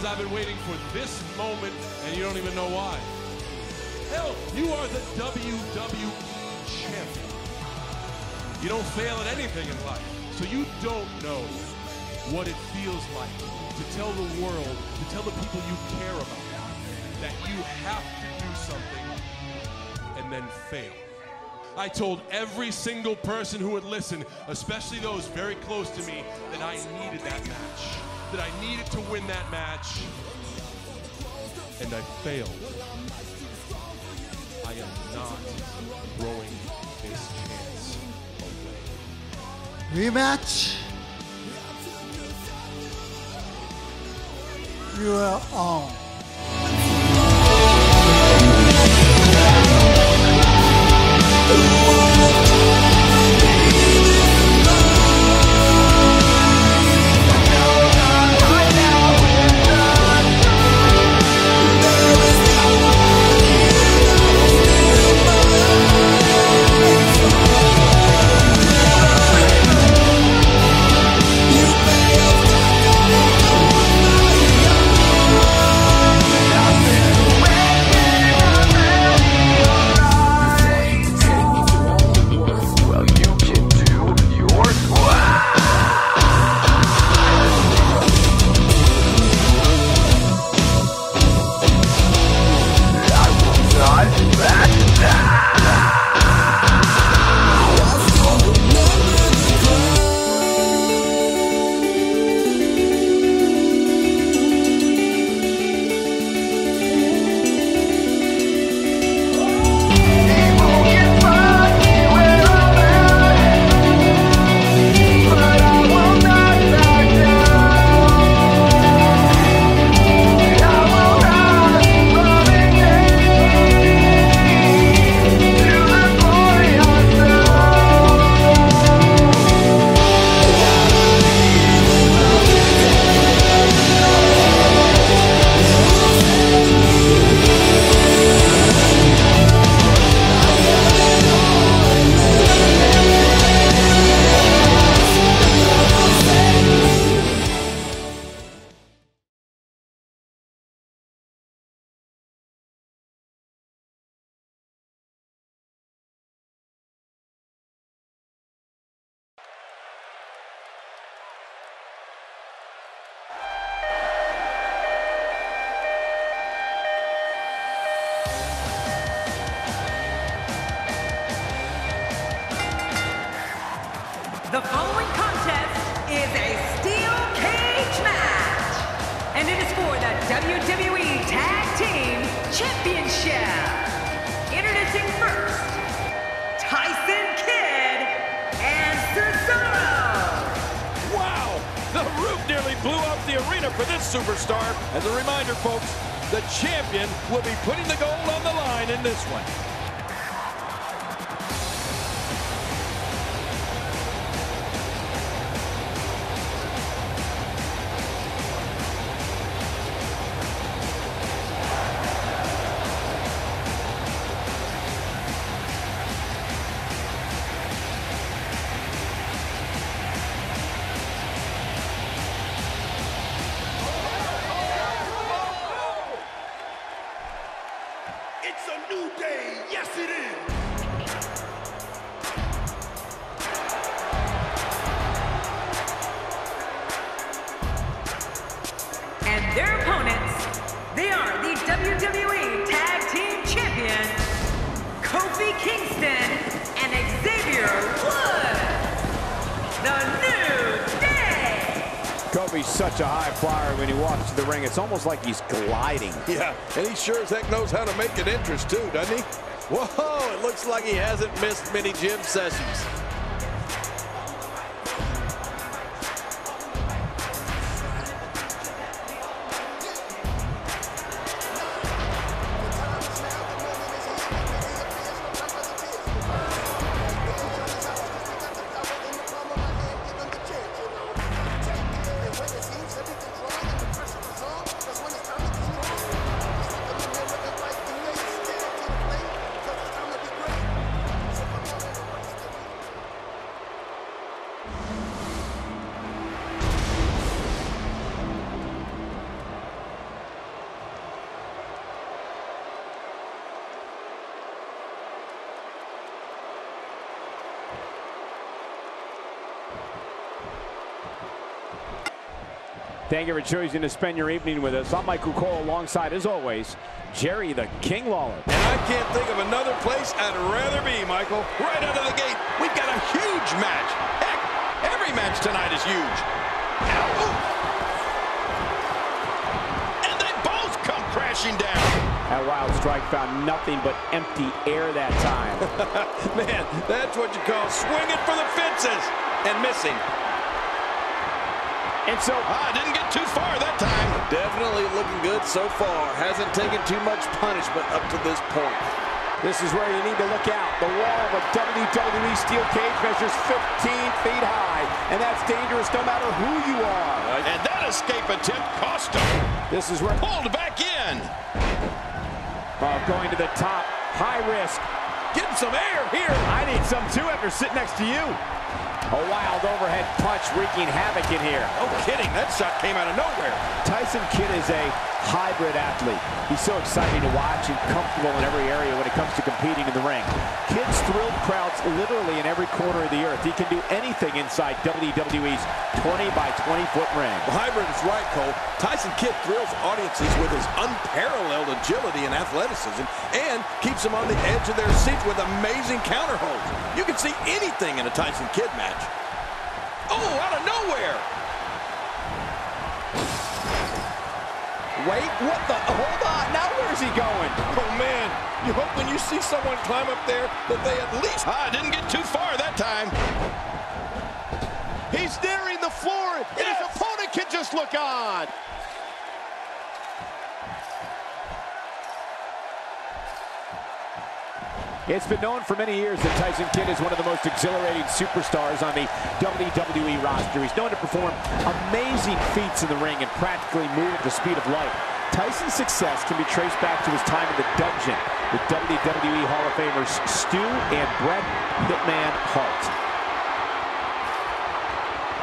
years I've been waiting for this moment, and you don't even know why. Hell, you are the WWE champion. You don't fail at anything in life, so you don't know what it feels like to tell the world, to tell the people you care about, that you have to do something and then fail. I told every single person who would listen, especially those very close to me, that I needed that match, that I needed to win that match, and I failed. I am not throwing this chance away. Rematch. You are on. The following contest is a steel cage match, and it is for the WWE Tag Team Championship. Introducing first, Tyson Kidd and Cesaro. Wow! The roof nearly blew off the arena for this superstar. As a reminder, folks, the champion will be putting the gold on the line in this one. It's a new day, yes it is! And their opponents, they are the WWE Tag Team Champion, Kofi Kingston and Xavier Woods. The New Day! Kofi's such a high flyer when he walks to the ring. It's almost like he's gliding. Yeah, and he sure as heck knows how to make it interest too, doesn't he? Whoa, it looks like he hasn't missed many gym sessions. Thank you for choosing to spend your evening with us. I'm Michael Cole alongside, as always, Jerry the King Lawler. And I can't think of another place I'd rather be, Michael. Right out of the gate, we've got a huge match. Heck, every match tonight is huge. Ow. And they both come crashing down. That wild strike found nothing but empty air that time. Man, that's what you call swinging for the fences and missing. And so, didn't get too far that time. Definitely looking good so far. Hasn't taken too much punishment up to this point. this is where you need to look out. The wall of a WWE steel cage measures 15 feet high, and that's dangerous no matter who you are. And that escape attempt cost him. This is where Pulled back in. Going to the top, high risk. Getting some air here. I need some too after sitting next to you. A wild overhead punch wreaking havoc in here. No kidding, that shot came out of nowhere. Tyson Kidd is a hybrid athlete. He's so exciting to watch and comfortable in every area when it comes to competing in the ring. Kidd's thrilled crowds literally in every corner of the earth. He can do anything inside WWE's 20 by 20 foot ring. Well, hybrid is right, Cole. Tyson Kidd thrills audiences with his unparalleled agility and athleticism and keeps them on the edge of their seats with amazing counter holds. You can see anything in a Tyson Kidd match. Oh, out of nowhere. Wait, what the? Hold on, now where's he going? Oh, man, you hope when you see someone climb up there that they at least... didn't get too far that time. He's nearing the floor, and his opponent can just look on. It's been known for many years that Tyson Kidd is one of the most exhilarating superstars on the WWE roster. He's known to perform amazing feats in the ring and practically move at the speed of light. Tyson's success can be traced back to his time in the dungeon with WWE Hall of Famers Stu and Bret Hitman Hart.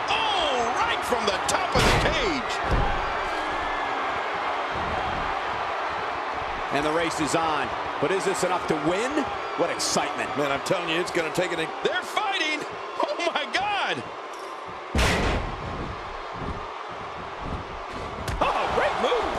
Oh, right from the top of the cage. And the race is on. But is this enough to win? What excitement. Man, I'm telling you, it's going to take an... They're fighting! Oh, my God! Oh, great move!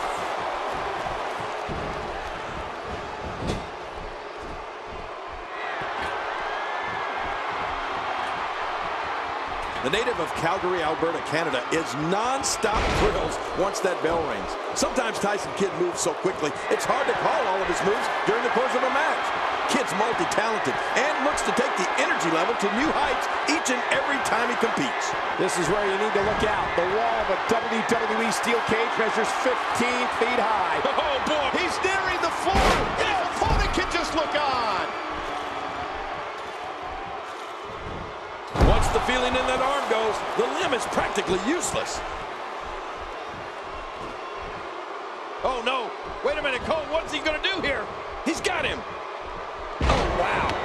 The native of Calgary, Alberta, Canada, is non-stop thrills once that bell rings. Sometimes Tyson Kidd moves so quickly, it's hard to call all of his moves during the course of a match. Kidd's multi-talented and looks to take the energy level to new heights each and every time he competes. This is where you need to look out. The wall of a WWE steel cage measures 15 feet high. Oh, boy! He's nearing the floor, and his opponent can just look on. Once the feeling in that arm goes, the limb is practically useless. Oh, no. Wait a minute, Cole. What's he going to do here? He's got him. Oh, wow.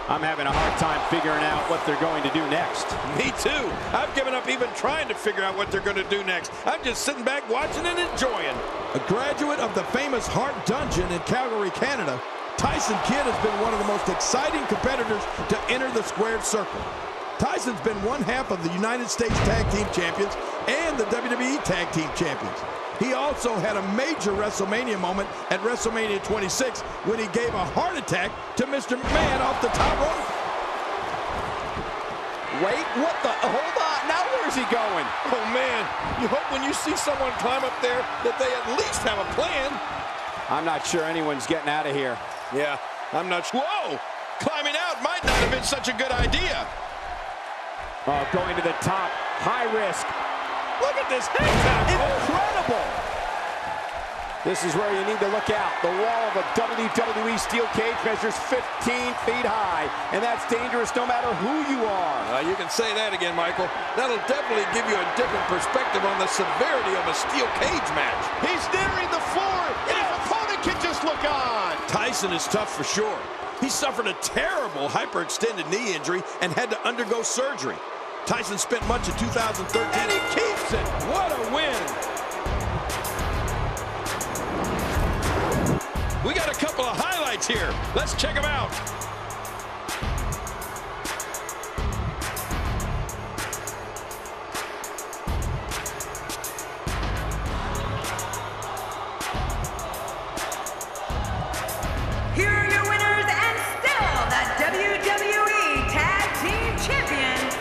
I'm having a hard time figuring out what they're going to do next. Me too. I've given up even trying to figure out what they're going to do next. I'm just sitting back watching and enjoying. A graduate of the famous Hart Dungeon in Calgary, Canada, Tyson Kidd has been one of the most exciting competitors to enter the squared circle. Tyson's been one half of the United States Tag Team Champions and the WWE Tag Team Champions. He also had a major WrestleMania moment at WrestleMania 26 when he gave a heart attack to Mr. McMahon off the top rope. Wait, what the? Hold on, now where's he going? Oh, man, you hope when you see someone climb up there that they at least have a plan. I'm not sure anyone's getting out of here. Yeah, I'm not sure. Whoa! Climbing out might not have been such a good idea. Going to the top, high risk. Look at this hang time. Incredible! This is where you need to look out. The wall of a WWE steel cage measures 15 feet high, and that's dangerous no matter who you are. You can say that again, Michael. That'll definitely give you a different perspective on the severity of a steel cage match. He's nearing the floor, and his opponent can just look on. Tyson is tough for sure. He suffered a terrible hyperextended knee injury and had to undergo surgery. Tyson spent much of 2013, and he keeps it. What a win! We got a couple of highlights here. Let's check them out. Here are your winners and still the WWE Tag Team Champions,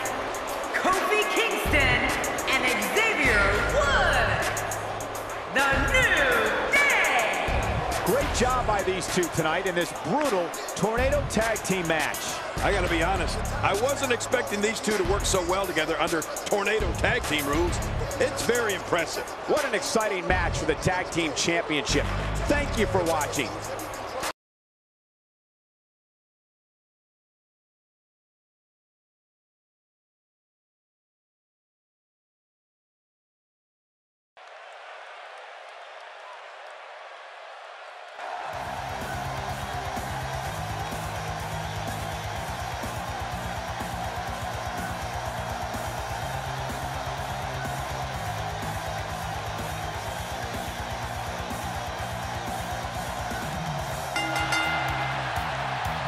Kofi Kingston and Xavier Woods. The New Day. Great job by these two tonight in this brutal Tornado Tag Team match. I gotta be honest, I wasn't expecting these two to work so well together under Tornado Tag Team rules. It's very impressive. What an exciting match for the Tag Team Championship. Thank you for watching.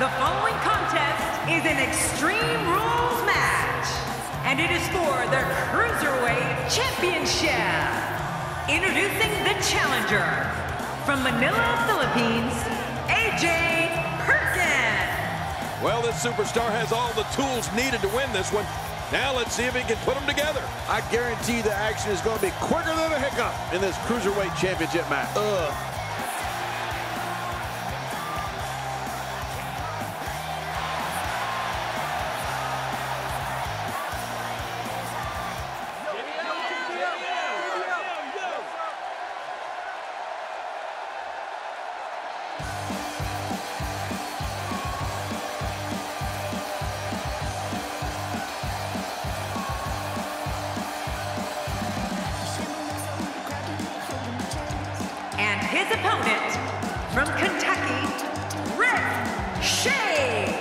The following contest is an Extreme Rules match, and it is for the Cruiserweight Championship. Introducing the challenger, from Manila, Philippines, AJ Perkins. Well, this superstar has all the tools needed to win this one. Now let's see if he can put them together. I guarantee the action is going to be quicker than a hiccup in this Cruiserweight Championship match. And his opponent, from Kentucky, Rick Shea.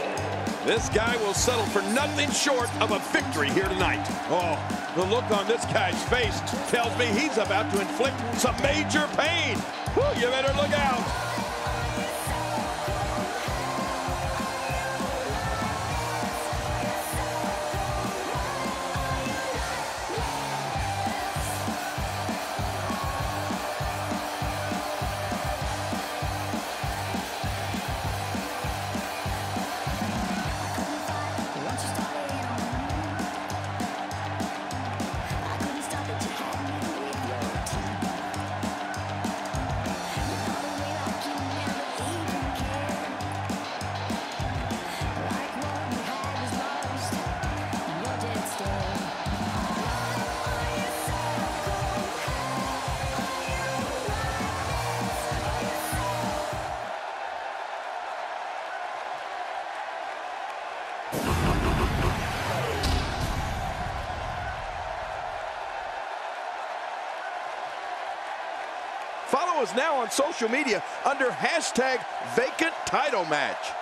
This guy will settle for nothing short of a victory here tonight. Oh, the look on this guy's face tells me he's about to inflict some major pain. Whew, you better look out. Follow us now on social media under #VacantTitleMatch.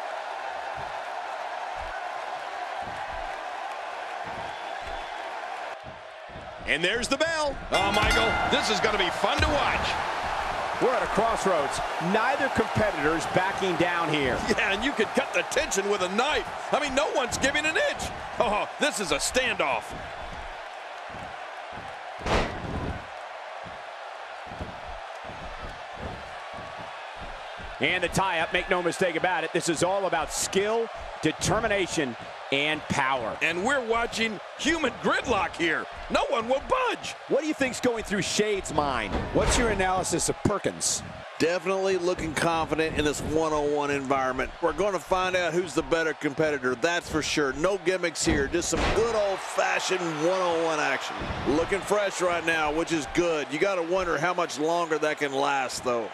And there's the bell. Oh, Michael, this is going to be fun to watch. We're at a crossroads. Neither competitor's backing down here. Yeah, and you could cut the tension with a knife. I mean, no one's giving an inch. Oh, this is a standoff. And the tie-up, make no mistake about it, this is all about skill, determination, and power. And we're watching human gridlock here. No one will budge. What do you think's going through Shade's mind? What's your analysis of Perkins? Definitely looking confident in this one-on-one environment. We're going to find out who's the better competitor, that's for sure. No gimmicks here, just some good old-fashioned one-on-one action. Looking fresh right now, which is good. You got to wonder how much longer that can last, though.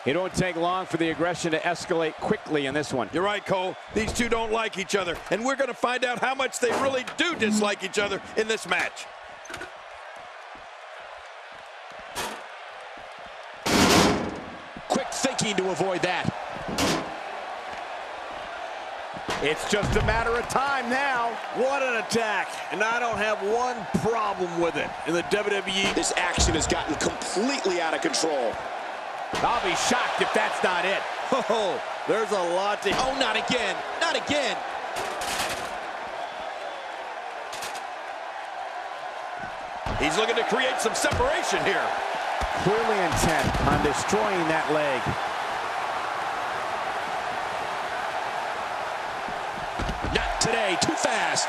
It won't take long for the aggression to escalate quickly in this one. You're right, Cole. These two don't like each other, and we're going to find out how much they really do dislike each other in this match. Quick thinking to avoid that. It's just a matter of time now. What an attack. And I don't have one problem with it in the WWE. This action has gotten completely out of control. I'll be shocked if that's not it. Oh, there's a lot to... Oh, not again. Not again. He's looking to create some separation here. Clearly intent on destroying that leg. Not today. Too fast.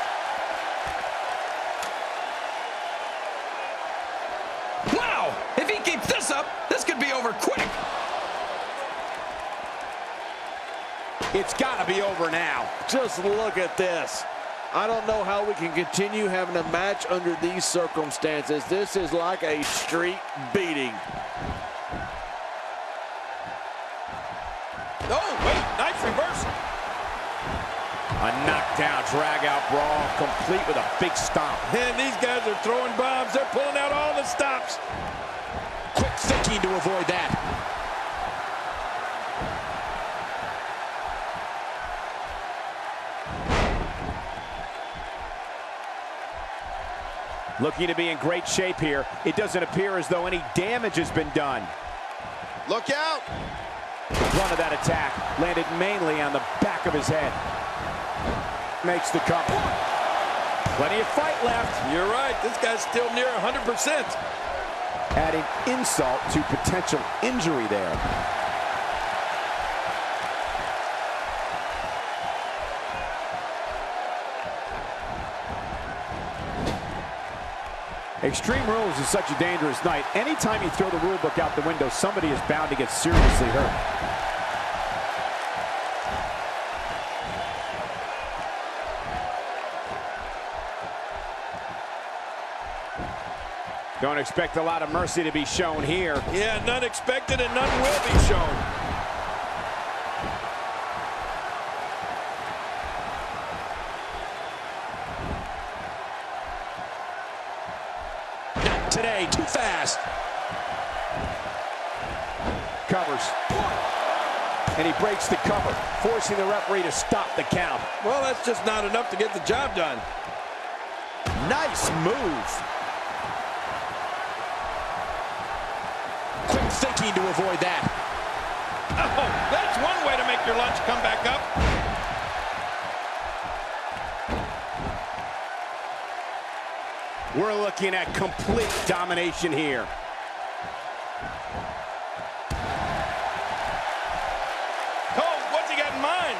Wow! If he keeps this up, this could be over quick. It's got to be over now. Just look at this. I don't know how we can continue having a match under these circumstances. This is like a street beating. Oh, wait, nice reversal. A knockdown, drag-out brawl, complete with a big stomp. And these guys are throwing bombs. They're pulling out all the stops. Quick thinking to avoid that. Looking to be in great shape here. It doesn't appear as though any damage has been done. Look out! The brunt of that attack landed mainly on the back of his head. Makes the cover. Plenty of fight left. You're right. This guy's still near 100%. Adding insult to potential injury there. Extreme Rules is such a dangerous night. Anytime you throw the rule book out the window, somebody is bound to get seriously hurt. Don't expect a lot of mercy to be shown here. Yeah, none expected and none will be shown. Today, too fast. Covers. And he breaks the cover, forcing the referee to stop the count. Well, that's just not enough to get the job done. Nice move. Quick thinking to avoid that. Oh, that's one way to make your lunch come back up. We're looking at complete domination here. Oh, what's he got in mind?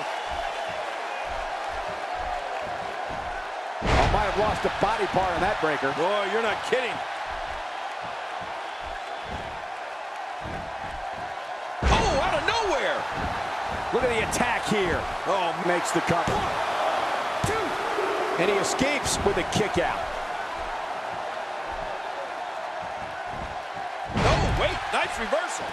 I might have lost a body part on that breaker. Boy, you're not kidding. Oh, out of nowhere. Look at the attack here. Oh, makes the cover. 1, 2. And he escapes with a kick out. Wait, nice reversal.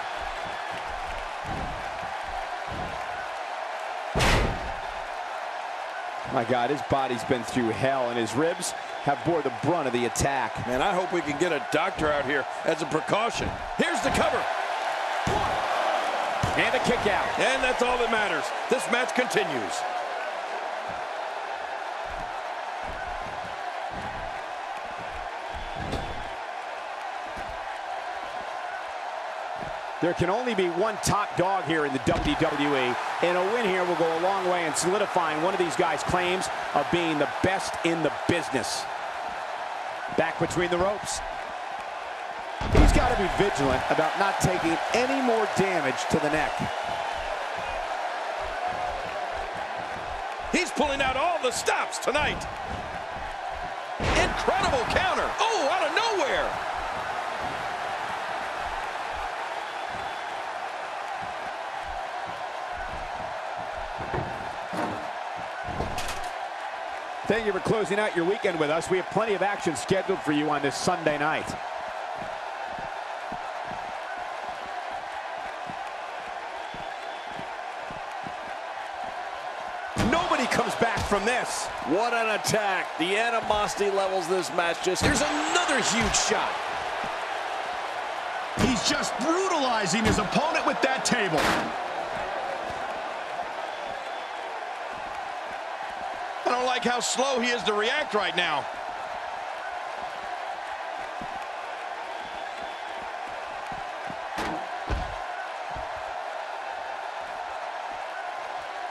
My God, his body's been through hell, and his ribs have bore the brunt of the attack. Man, I hope we can get a doctor out here as a precaution. Here's the cover. And a kick out. And that's all that matters. This match continues. There can only be one top dog here in the WWE, and a win here will go a long way in solidifying one of these guys' claims of being the best in the business. Back between the ropes. He's got to be vigilant about not taking any more damage to the neck. He's pulling out all the stops tonight. Incredible counter. Oh, out of nowhere. Thank you for closing out your weekend with us. We have plenty of action scheduled for you on this Sunday night. Nobody comes back from this. What an attack. The animosity levels this match just... There's another huge shot. He's just brutalizing his opponent with that table. don't like how slow he is to react right now.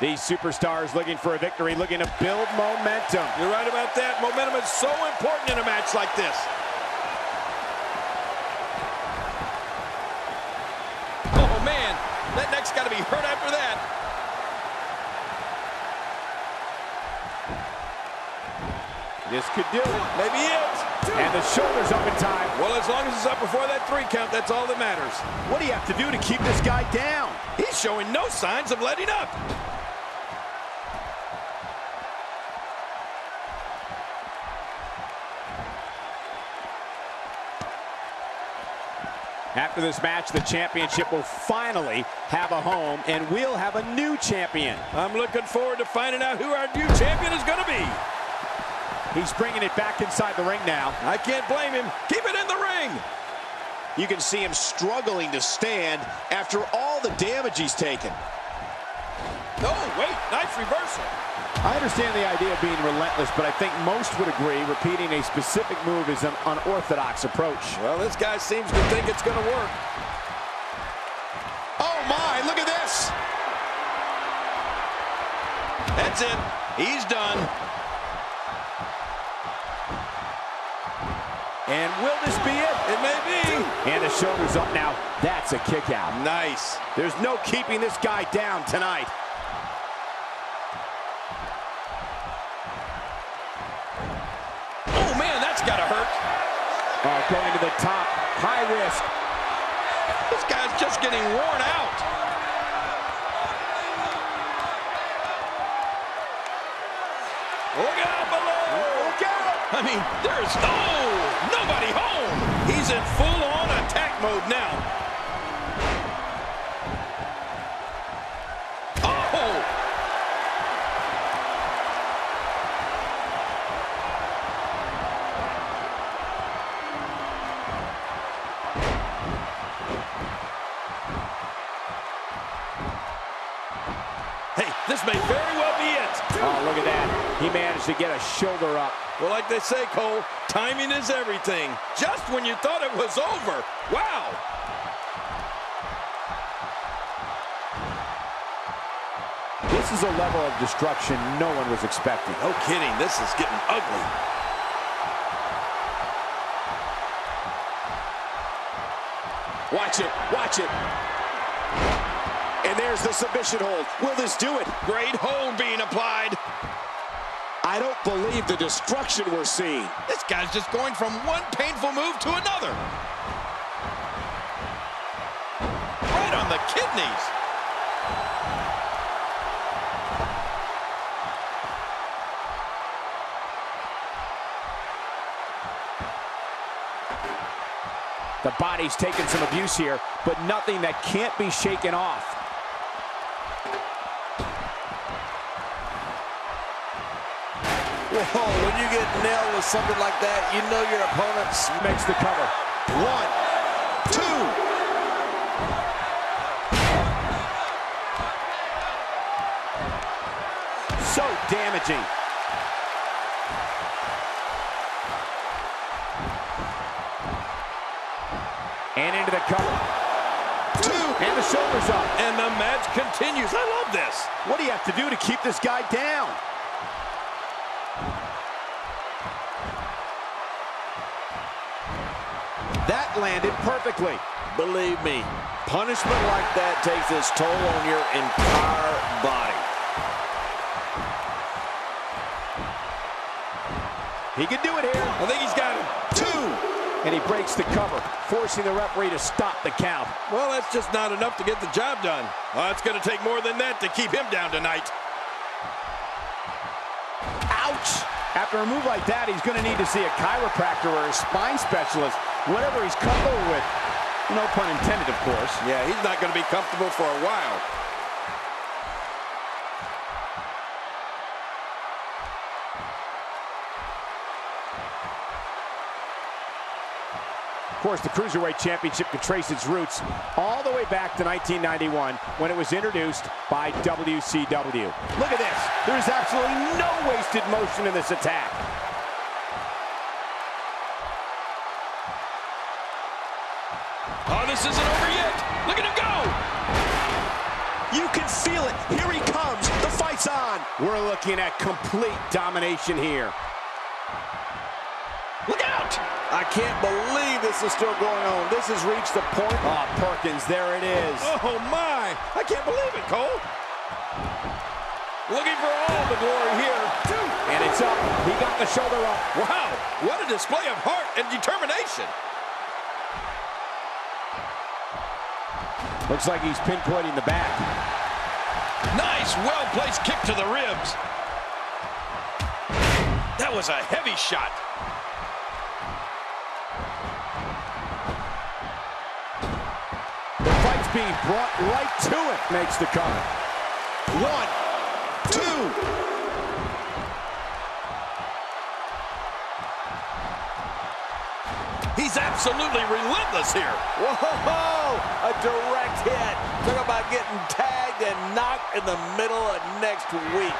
These superstars looking for a victory, looking to build momentum. You're right about that. Momentum is so important in a match like this. Oh, man. That neck's got to be hurt after that. This could do it. Maybe it. And the shoulder's up in time. Well, as long as it's up before that 3 count, that's all that matters. What do you have to do to keep this guy down? He's showing no signs of letting up. After this match, the championship will finally have a home, and we'll have a new champion. I'm looking forward to finding out who our new champion is going to be. He's bringing it back inside the ring now. I can't blame him. Keep it in the ring. You can see him struggling to stand after all the damage he's taken. No, wait, nice reversal. I understand the idea of being relentless, but I think most would agree repeating a specific move is an unorthodox approach. Well, this guy seems to think it's going to work. Oh, my, look at this. That's it. He's done. And will this be it? It may be. And the shoulder's up now. That's a kick out. Nice. There's no keeping this guy down tonight. Oh, man, that's got to hurt. Going to the top. High risk. This guy's just getting worn out. Look out below. Look out. I mean, there's nobody home. He's in full-on attack mode now. Oh! Hey, this may very well be it. Oh, look at that. He managed to get a shoulder up. Well, like they say, Cole, timing is everything. Just when you thought it was over. Wow. This is a level of destruction no one was expecting. No kidding. This is getting ugly. Watch it, watch it. And there's the submission hold. Will this do it? Great hold being applied. I don't believe the destruction we're seeing. This guy's just going from one painful move to another. Right on the kidneys. The body's taking some abuse here, but nothing that can't be shaken off. Whoa, when you get nailed with something like that, you know your opponent Makes the cover. 1, 2. So damaging. And into the cover. 2. And the shoulders up. And the match continues. I love this. What do you have to do to keep this guy down? That landed perfectly. Believe me, punishment like that takes its toll on your entire body. He can do it here. I think he's got it. 2. And he breaks the cover, forcing the referee to stop the count. Well, that's just not enough to get the job done. Well, it's going to take more than that to keep him down tonight. Ouch! After a move like that, he's going to need to see a chiropractor or a spine specialist, whatever he's comfortable with. No pun intended, of course. Yeah, he's not going to be comfortable for a while. Of course, the Cruiserweight Championship can trace its roots all the way back to 1991 when it was introduced by WCW. Look at this. There is absolutely no wasted motion in this attack. Oh, this isn't over yet. Look at him go. You can feel it. Here he comes. The fight's on. We're looking at complete domination here. Look out! I can't believe this is still going on. This has reached the point. Oh, Perkins, there it is. Oh, my. I can't believe it, Cole. Looking for all the glory here. And it's up. He got the shoulder up. Wow, what a display of heart and determination. Looks like he's pinpointing the back. Nice, well-placed kick to the ribs. That was a heavy shot. The fight's being brought right to it. Makes the cover. 1, 2. He's absolutely relentless here. Whoa, a direct hit. Talk about getting tagged and knocked in the middle of next week.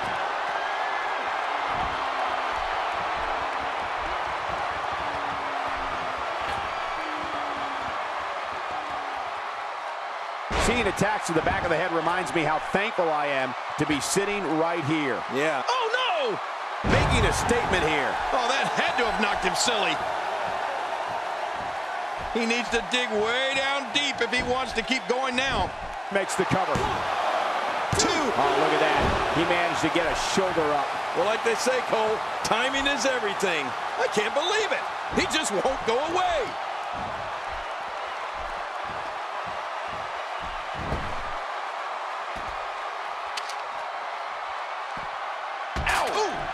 Seeing attacks to the back of the head reminds me how thankful I am to be sitting right here. Yeah. Oh, no! Making a statement here. Oh, that had to have knocked him silly. He needs to dig way down deep if he wants to keep going now. Makes the cover. 2. Oh, look at that. He managed to get a shoulder up. Well, like they say, Cole, timing is everything. I can't believe it. He just won't go away.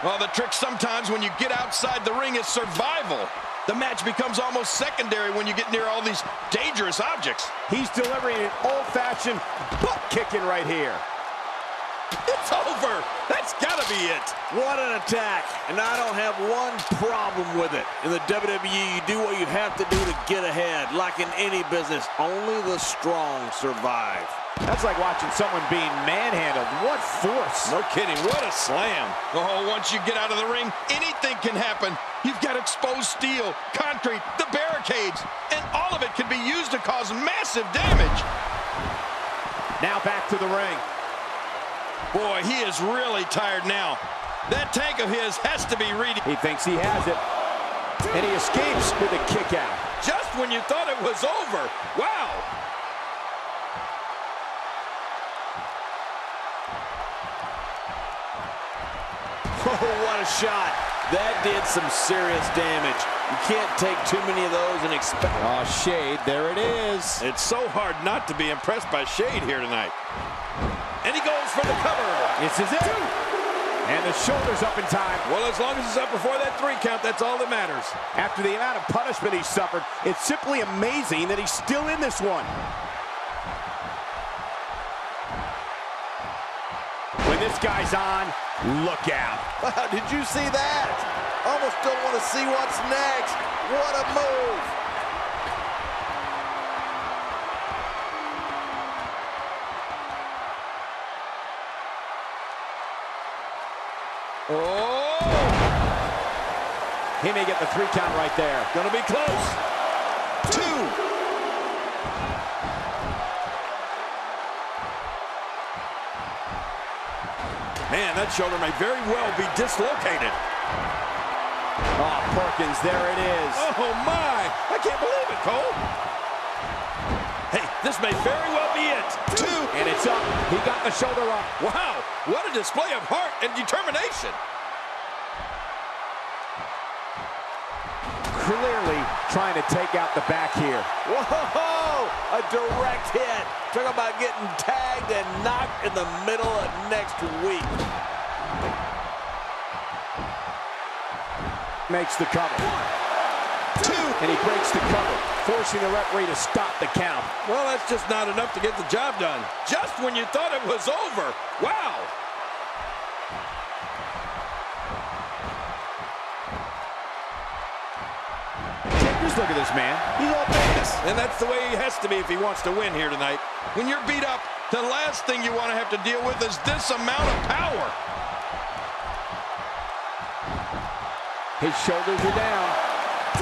Well, the trick sometimes when you get outside the ring is survival. The match becomes almost secondary when you get near all these dangerous objects. He's delivering an old-fashioned butt kicking right here. It's over. That's got to be it. What an attack. And I don't have one problem with it. In the WWE, you do what you have to do to get ahead. Like in any business, only the strong survive. That's like watching someone being manhandled. What force. No kidding. What a slam. Oh, once you get out of the ring, anything can happen. You've got exposed steel, concrete, the barricades, and all of it can be used to cause massive damage. Now back to the ring. Boy, he is really tired now. That tank of his has to be reading. He thinks he has it. And he escapes with a kick out. Just when you thought it was over. Wow. Oh, what a shot. That did some serious damage. You can't take too many of those and expect... Oh, Shade, there it is. It's so hard not to be impressed by Shade here tonight. And he goes for the cover. This is it. And the shoulder's up in time. Well, as long as it's up before that 3 count, that's all that matters. After the amount of punishment he suffered, it's simply amazing that he's still in this one. When this guy's on, look out. Wow, did you see that? Almost don't want to see what's next. What a move. Oh! He may get the 3 count right there. Gonna be close. 2. Man, that shoulder may very well be dislocated. Oh, Perkins, there it is. Oh, my. I can't believe it, Cole. Hey, this may very well be it. 2. And it's up. He got the shoulder up. Wow, what a display of heart and determination. Clearly trying to take out the back here. Whoa, a direct hit. Talk about getting tagged and knocked in the middle of next week. Makes the cover. 2. And he breaks the cover, forcing the referee to stop the count. Well, that's just not enough to get the job done. Just when you thought it was over. Wow. Kick is Just look at this man. He's all business. And that's the way he has to be if he wants to win here tonight. When you're beat up, the last thing you want to have to deal with is this amount of power. His shoulders are down.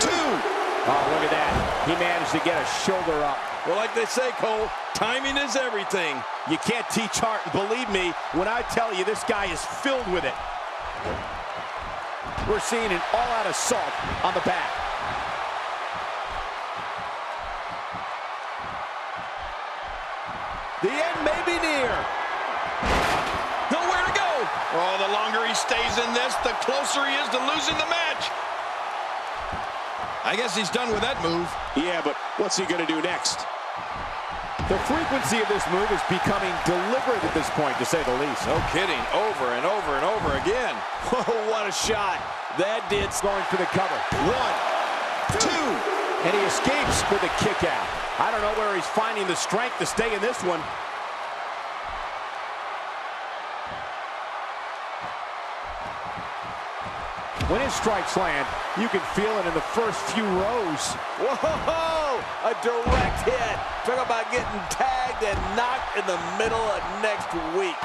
2. Oh, look at that. He managed to get a shoulder up. Well, like they say, Cole, timing is everything. You can't teach art, and believe me when I tell you this guy is filled with it. We're seeing an all-out assault on the back. The end may be near. Nowhere to go. Oh, the longer he stays in this, the closer he is to losing the match. I guess he's done with that move. Yeah, but what's he going to do next? The frequency of this move is becoming deliberate at this point, to say the least. No kidding. Over and over and over again. Oh, what a shot. That did going for the cover. 1, 2. And he escapes with a kick out. I don't know where he's finding the strength to stay in this one. When his strikes land, you can feel it in the first few rows. Whoa! A direct hit. Talk about getting tagged and knocked in the middle of next week.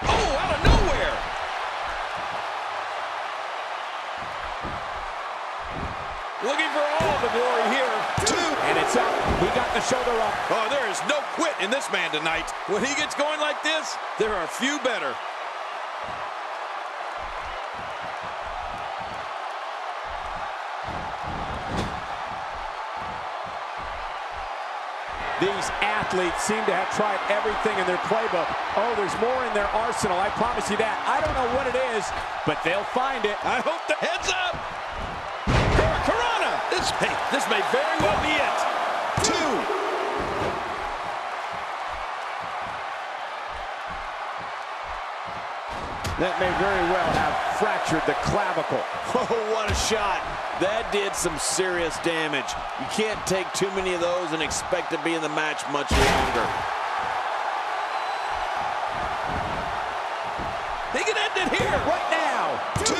Oh, out of nowhere! Looking for all the glory here. 2. And it's up. He got the shoulder up. Oh, there is no quit in this man tonight. When he gets going like this, there are few better. These athletes seem to have tried everything in their playbook. Oh, there's more in their arsenal, I promise you that. I don't know what it is, but they'll find it. I hope the heads up. Corona. This may very well be it. 2. That may very well have fractured the clavicle. Oh, what a shot. That did some serious damage. You can't take too many of those and expect to be in the match much longer. He can end it here. Right now. 2.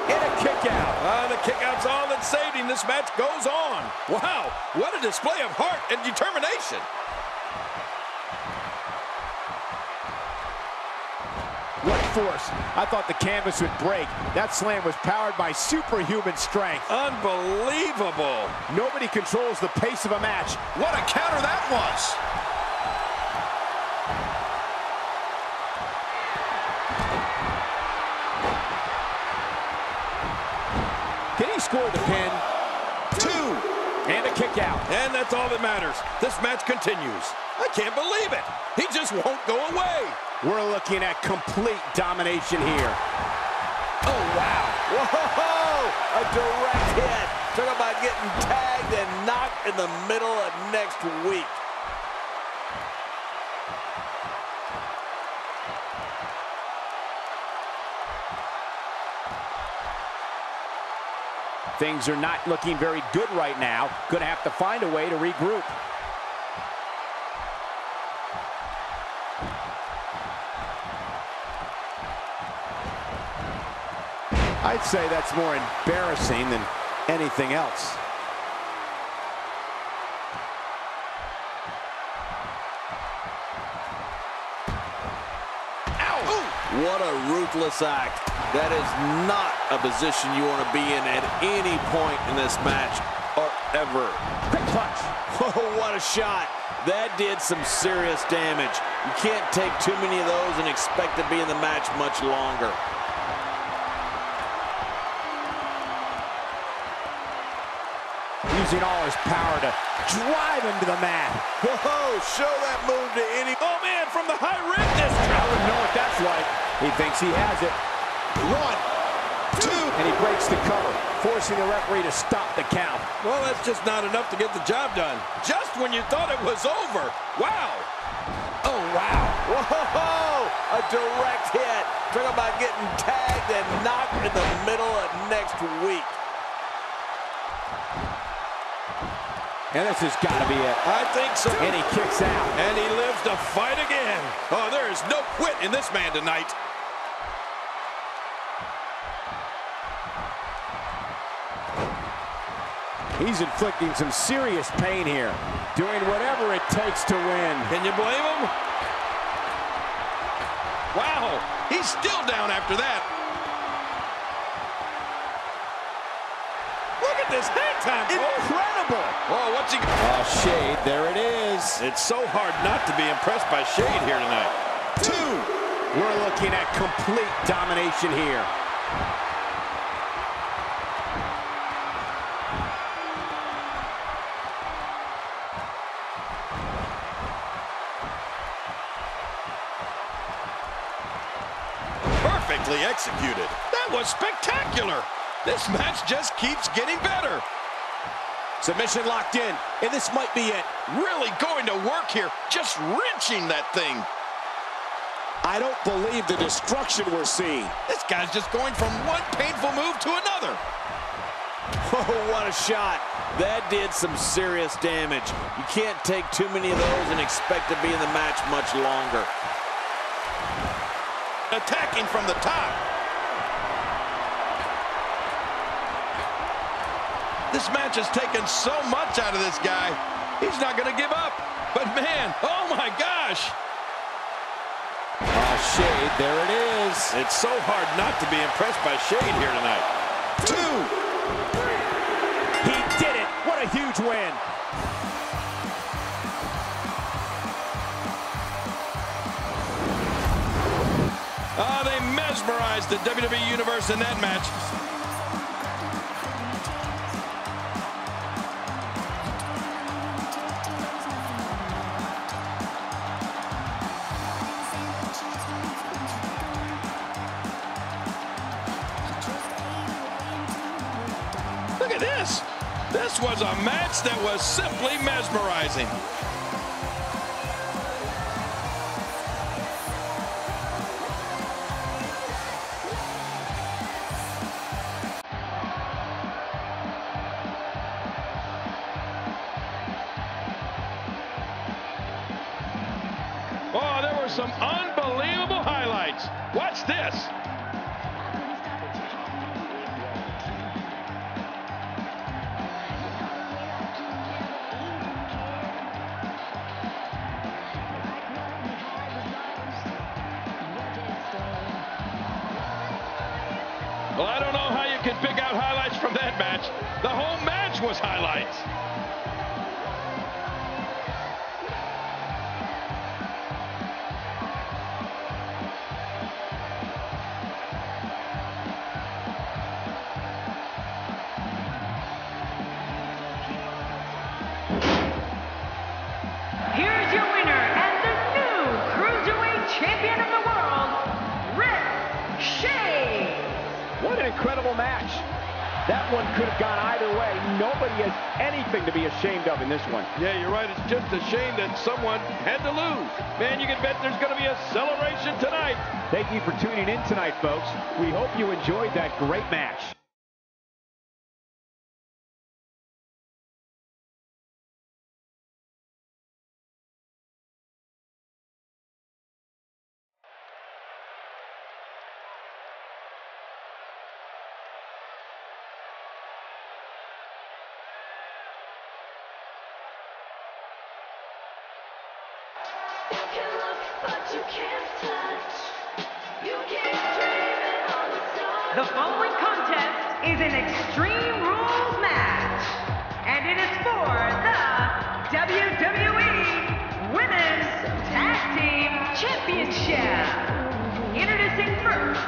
And a kick out. The kick out's all that saved him. This match goes on. Wow, what a display of heart and determination. What force. I thought the canvas would break. That slam was powered by superhuman strength. Unbelievable. Nobody controls the pace of a match. What a counter that was. Can he score the pin? 2. And a kick out. And that's all that matters. This match continues. I can't believe it. He just won't go away. We're looking at complete domination here. Oh, wow. Whoa! A direct hit. Talk about getting tagged and knocked in the middle of next week. Things are not looking very good right now. Going to have to find a way to regroup. I'd say that's more embarrassing than anything else. What a ruthless act. That is not a position you want to be in at any point in this match or ever. Quick punch. Oh, what a shot. That did some serious damage. You can't take too many of those and expect to be in the match much longer. Using all his power to drive him to the mat. Whoa, show that move to any... Oh, man, from the high rim district. I wouldn't know what that's like. He thinks he has it. 1, 2. And he breaks the cover, forcing the referee to stop the count. Well, that's just not enough to get the job done. Just when you thought it was over. Wow. Oh, wow. Whoa, a direct hit. Talk about getting tagged and knocked in the middle of next week. And this has got to be it. I think so. And he kicks out. And he lives to fight again. Oh, there is no quit in this man tonight. He's inflicting some serious pain here, doing whatever it takes to win. Can you blame him? Wow, he's still down after that. Look at this hang time. Incredible. Oh, what's he? Oh, Shade, there it is. It's so hard not to be impressed by Shade here tonight. 2. We're looking at complete domination here. Perfectly executed. That was spectacular. This match just keeps getting better. Submission locked in, and this might be it. Really going to work here, just wrenching that thing. I don't believe the destruction we're seeing. This guy's just going from one painful move to another. Oh, what a shot. That did some serious damage. You can't take too many of those and expect to be in the match much longer. Attacking from the top. This match has taken so much out of this guy. He's not going to give up. But man, oh my gosh. Oh, Shade, there it is. It's so hard not to be impressed by Shade here tonight. 2. He did it. What a huge win. Oh, they mesmerized the WWE Universe in that match. Look at this. This was a match that was simply mesmerizing. Oh, there were some unbelievable highlights. Watch this. Well, I don't know how you can pick out highlights from that match. The whole match was highlights. Here's your winner and the new Cruiserweight Champion of the World, Shade. What an incredible match. That one could have gone either way. Nobody has anything to be ashamed of in this one. Yeah, you're right. It's just a shame that someone had to lose. Man, you can bet there's going to be a celebration tonight. Thank you for tuning in tonight, folks. We hope you enjoyed that great match. You can look, but you can't touch. You can't dream it all the time. The following contest is an Extreme Rules match, and it is for the WWE Women's Tag Team Championship. Introducing first,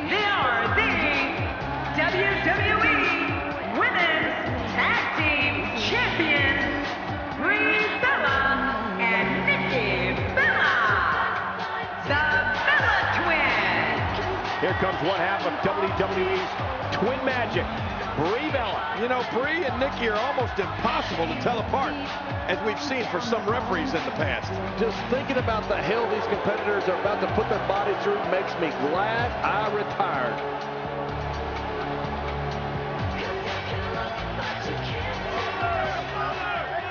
they are the WWE Women's Tag Team Champions, Brie Bella and Nikki Bella, the Bella Twins. Here comes one half of WWE's Twin Magic, Brie Bella. You know, Brie and Nikki are almost impossible to tell apart, as we've seen for some referees in the past. Just thinking about the hell these competitors are about to put their body through makes me glad I retired. You can look, but you can't touch.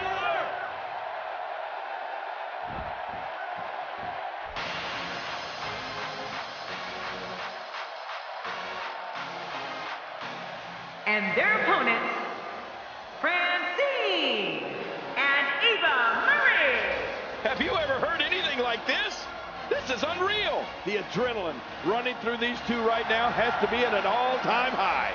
And their opponents, Francine and Eva Marie. Have you ever heard anything like this? This is unreal. The adrenaline running through these two right now has to be at an all-time high.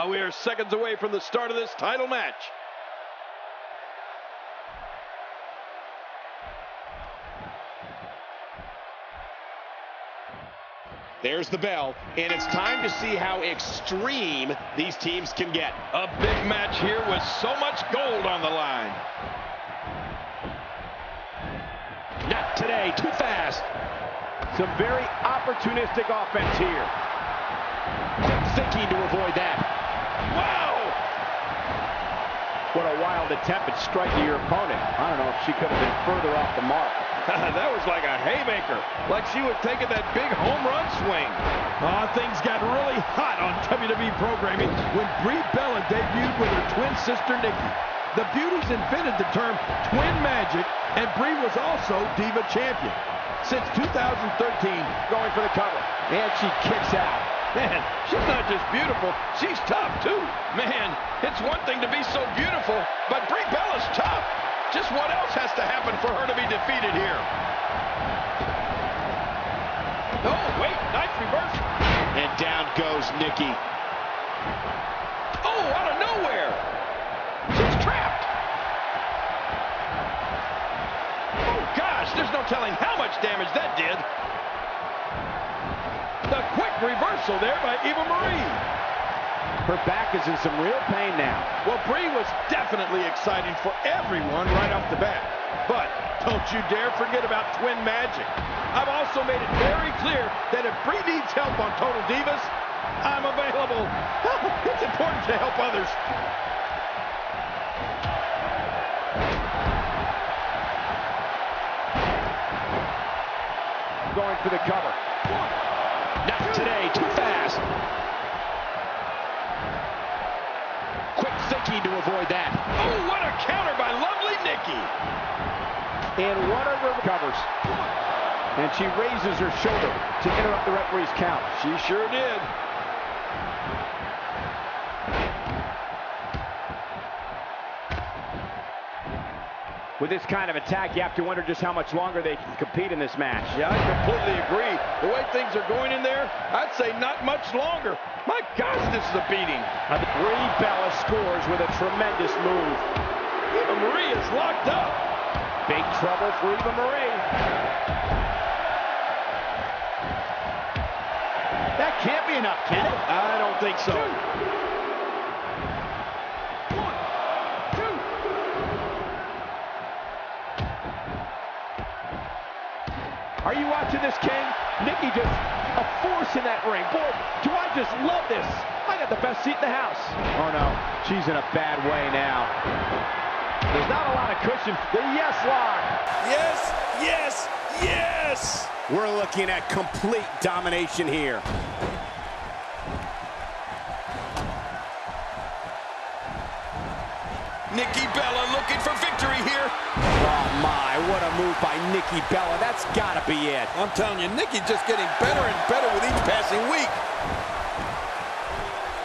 We are seconds away from the start of this title match. There's the bell, and it's time to see how extreme these teams can get. A big match here with so much gold on the line. Not today, too fast. Some very opportunistic offense here. Quick thinking to avoid that. Wow! What a wild attempt at striking your opponent. I don't know if she could have been further off the mark. That was like a haymaker, like she was taking that big home run swing. Things got really hot on WWE programming when Brie Bella debuted with her twin sister Nikki. The Beauties invented the term Twin Magic, and Brie was also Diva Champion. Since 2013, Going for the cover. And she kicks out. man, she's not just beautiful, she's tough too. Man, it's one thing to be so beautiful, but Brie Bella's tough. Just what else has to happen for her to be defeated here? Oh, wait, nice reverse. And down goes Nikki. Oh, out of nowhere. She's trapped. Oh, gosh, there's no telling how much damage that did. The quick reversal there by Eva Marie. Her back is in some real pain now. Well, Brie was definitely exciting for everyone right off the bat. But don't you dare forget about Twin Magic. I've also made it very clear that if Brie needs help on Total Divas, I'm available. It's important to help others. Going for the cover. Not today, too fast. Quick thinking to avoid that. Oh, what a counter by lovely Nikki. And one of her covers. And she raises her shoulder to interrupt the referee's count. She sure did. With this kind of attack, you have to wonder just how much longer they can compete in this match. Yeah, I completely agree. The way things are going in there, I'd say not much longer. My gosh, this is a beating. Brie Bella scores with a tremendous move. Eva Marie is locked up. Big trouble for Eva Marie. That can't be enough, can it? I don't think so. Are you watching this, King? Nikki just a force in that ring. Boy, do I just love this. I got the best seat in the house. Oh, no. She's in a bad way now. There's not a lot of cushion. The yes lock. Yes, yes, yes! We're looking at complete domination here. Nikki Bella looking for victory here. Oh, my, what a move by Nikki Bella. That's got to be it. I'm telling you, Nikki's just getting better and better with each passing week.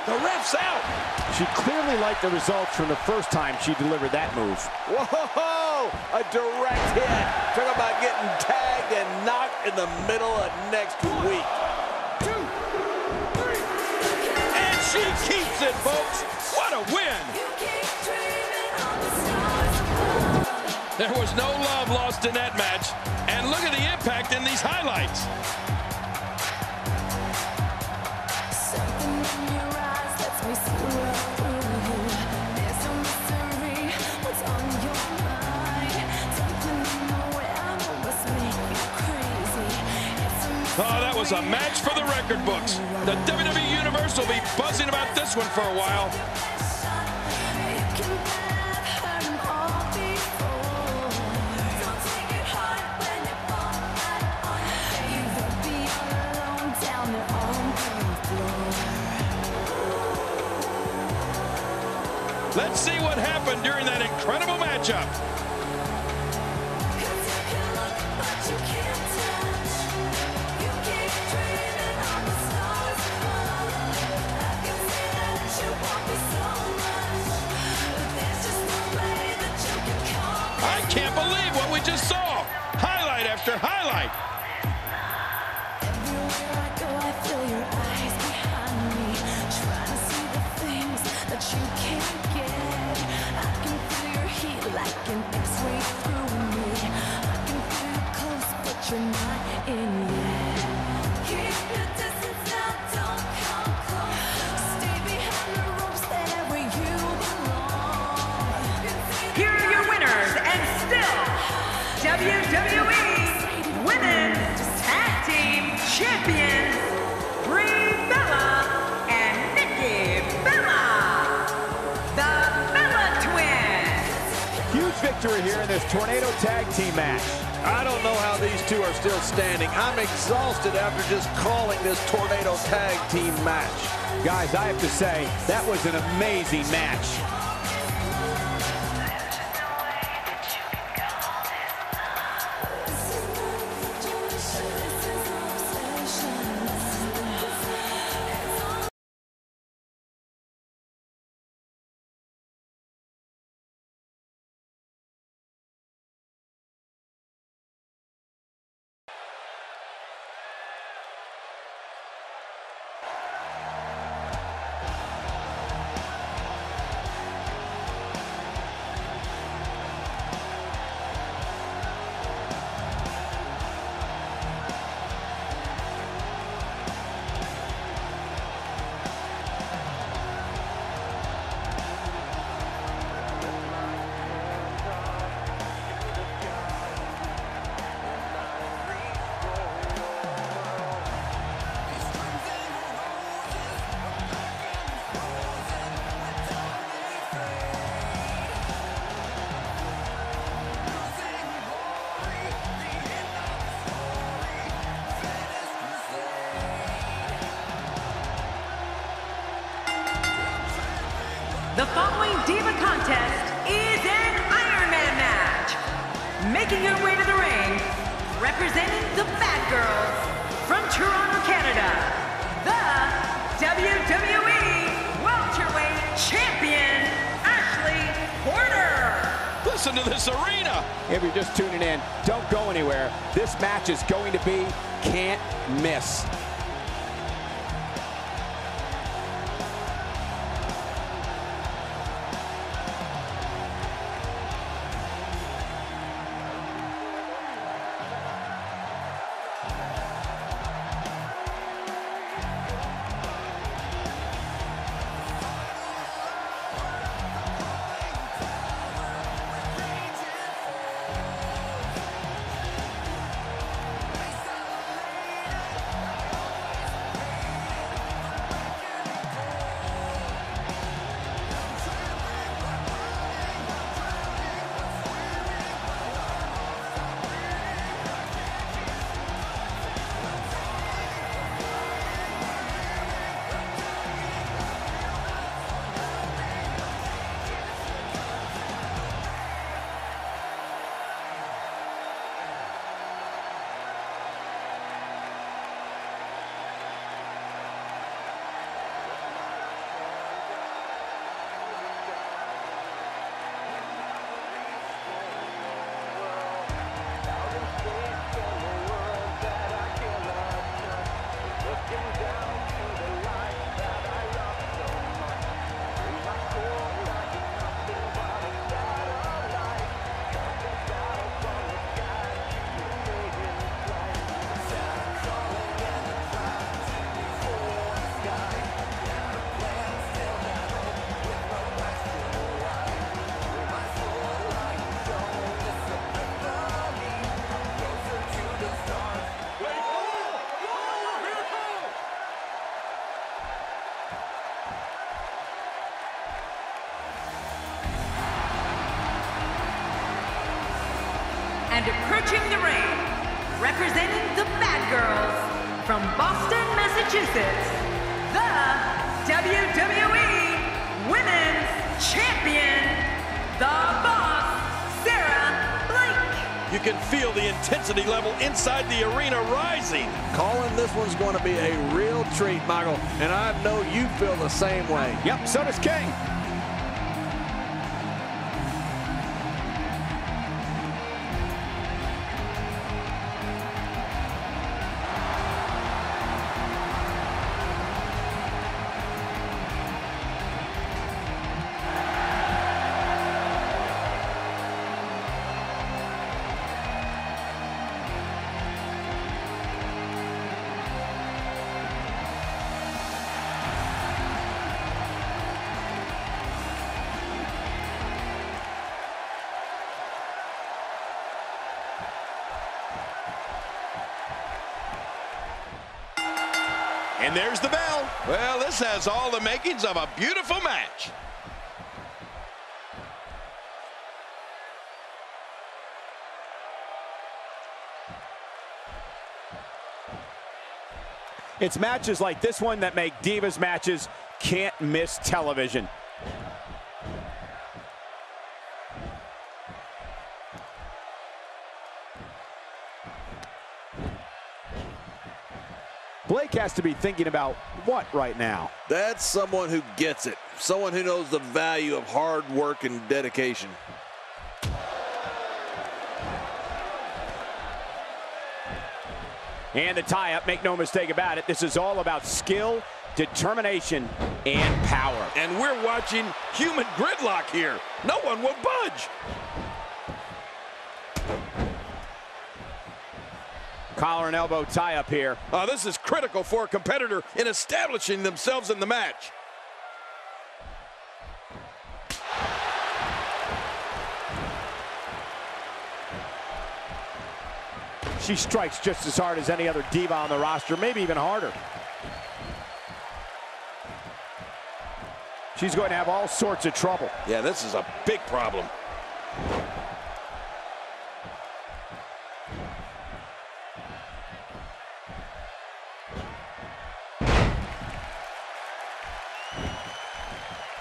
The ref's out. She clearly liked the results from the first time she delivered that move. Whoa, a direct hit. Talk about getting tagged get knocked in the middle of next week. 2, 3. And she keeps it, folks. What a win. There was no love lost in that match. And look at the impact in these highlights. Oh, that was a match for the record books. The WWE Universe will be buzzing about this one for a while. Let's see what happened during that incredible matchup. I can't believe what we just saw. Highlight after highlight. Everywhere I go, I feel your eyes behind me, trying to see the things that you can't get. I can feel your heat like an X-ray through me. I can feel you close, but you're not in yet. Keep your distance now, don't come close. Stay behind the ropes, there where you belong. Here are your winners and still WWE Women's Tag Team Champions, Brie Bella and Nikki Bella, the Bella Twins. Huge victory here in this Tornado Tag Team match. I don't know how these two are still standing. I'm exhausted after just calling this Tornado Tag Team match. Guys, I have to say, that was an amazing match. The following Diva contest is an Iron Man match. Making her way to the ring, representing the Bad Girls from Toronto, Canada, the WWE Welterweight Champion, Ashley Porter. Listen to this arena. If you're just tuning in, don't go anywhere. This match is going to be can't miss. And approaching the ring, representing the Bad Girls from Boston, Massachusetts, the WWE Women's Champion, the Boss, Sarah Blake. You can feel the intensity level inside the arena rising. Calling this one's going to be a real treat, Michael, and I know you feel the same way. Yep, so does King. And there's the bell. Well, this has all the makings of a beautiful match. It's matches like this one that make Divas matches can't miss television. Blake has to be thinking about what right now? That's someone who gets it. Someone who knows the value of hard work and dedication. And the tie-up, make no mistake about it, this is all about skill, determination, and power. And we're watching human gridlock here. No one will budge. Collar and elbow tie-up here. This is critical for a competitor in establishing themselves in the match. She strikes just as hard as any other diva on the roster, maybe even harder. She's going to have all sorts of trouble. Yeah, this is a big problem.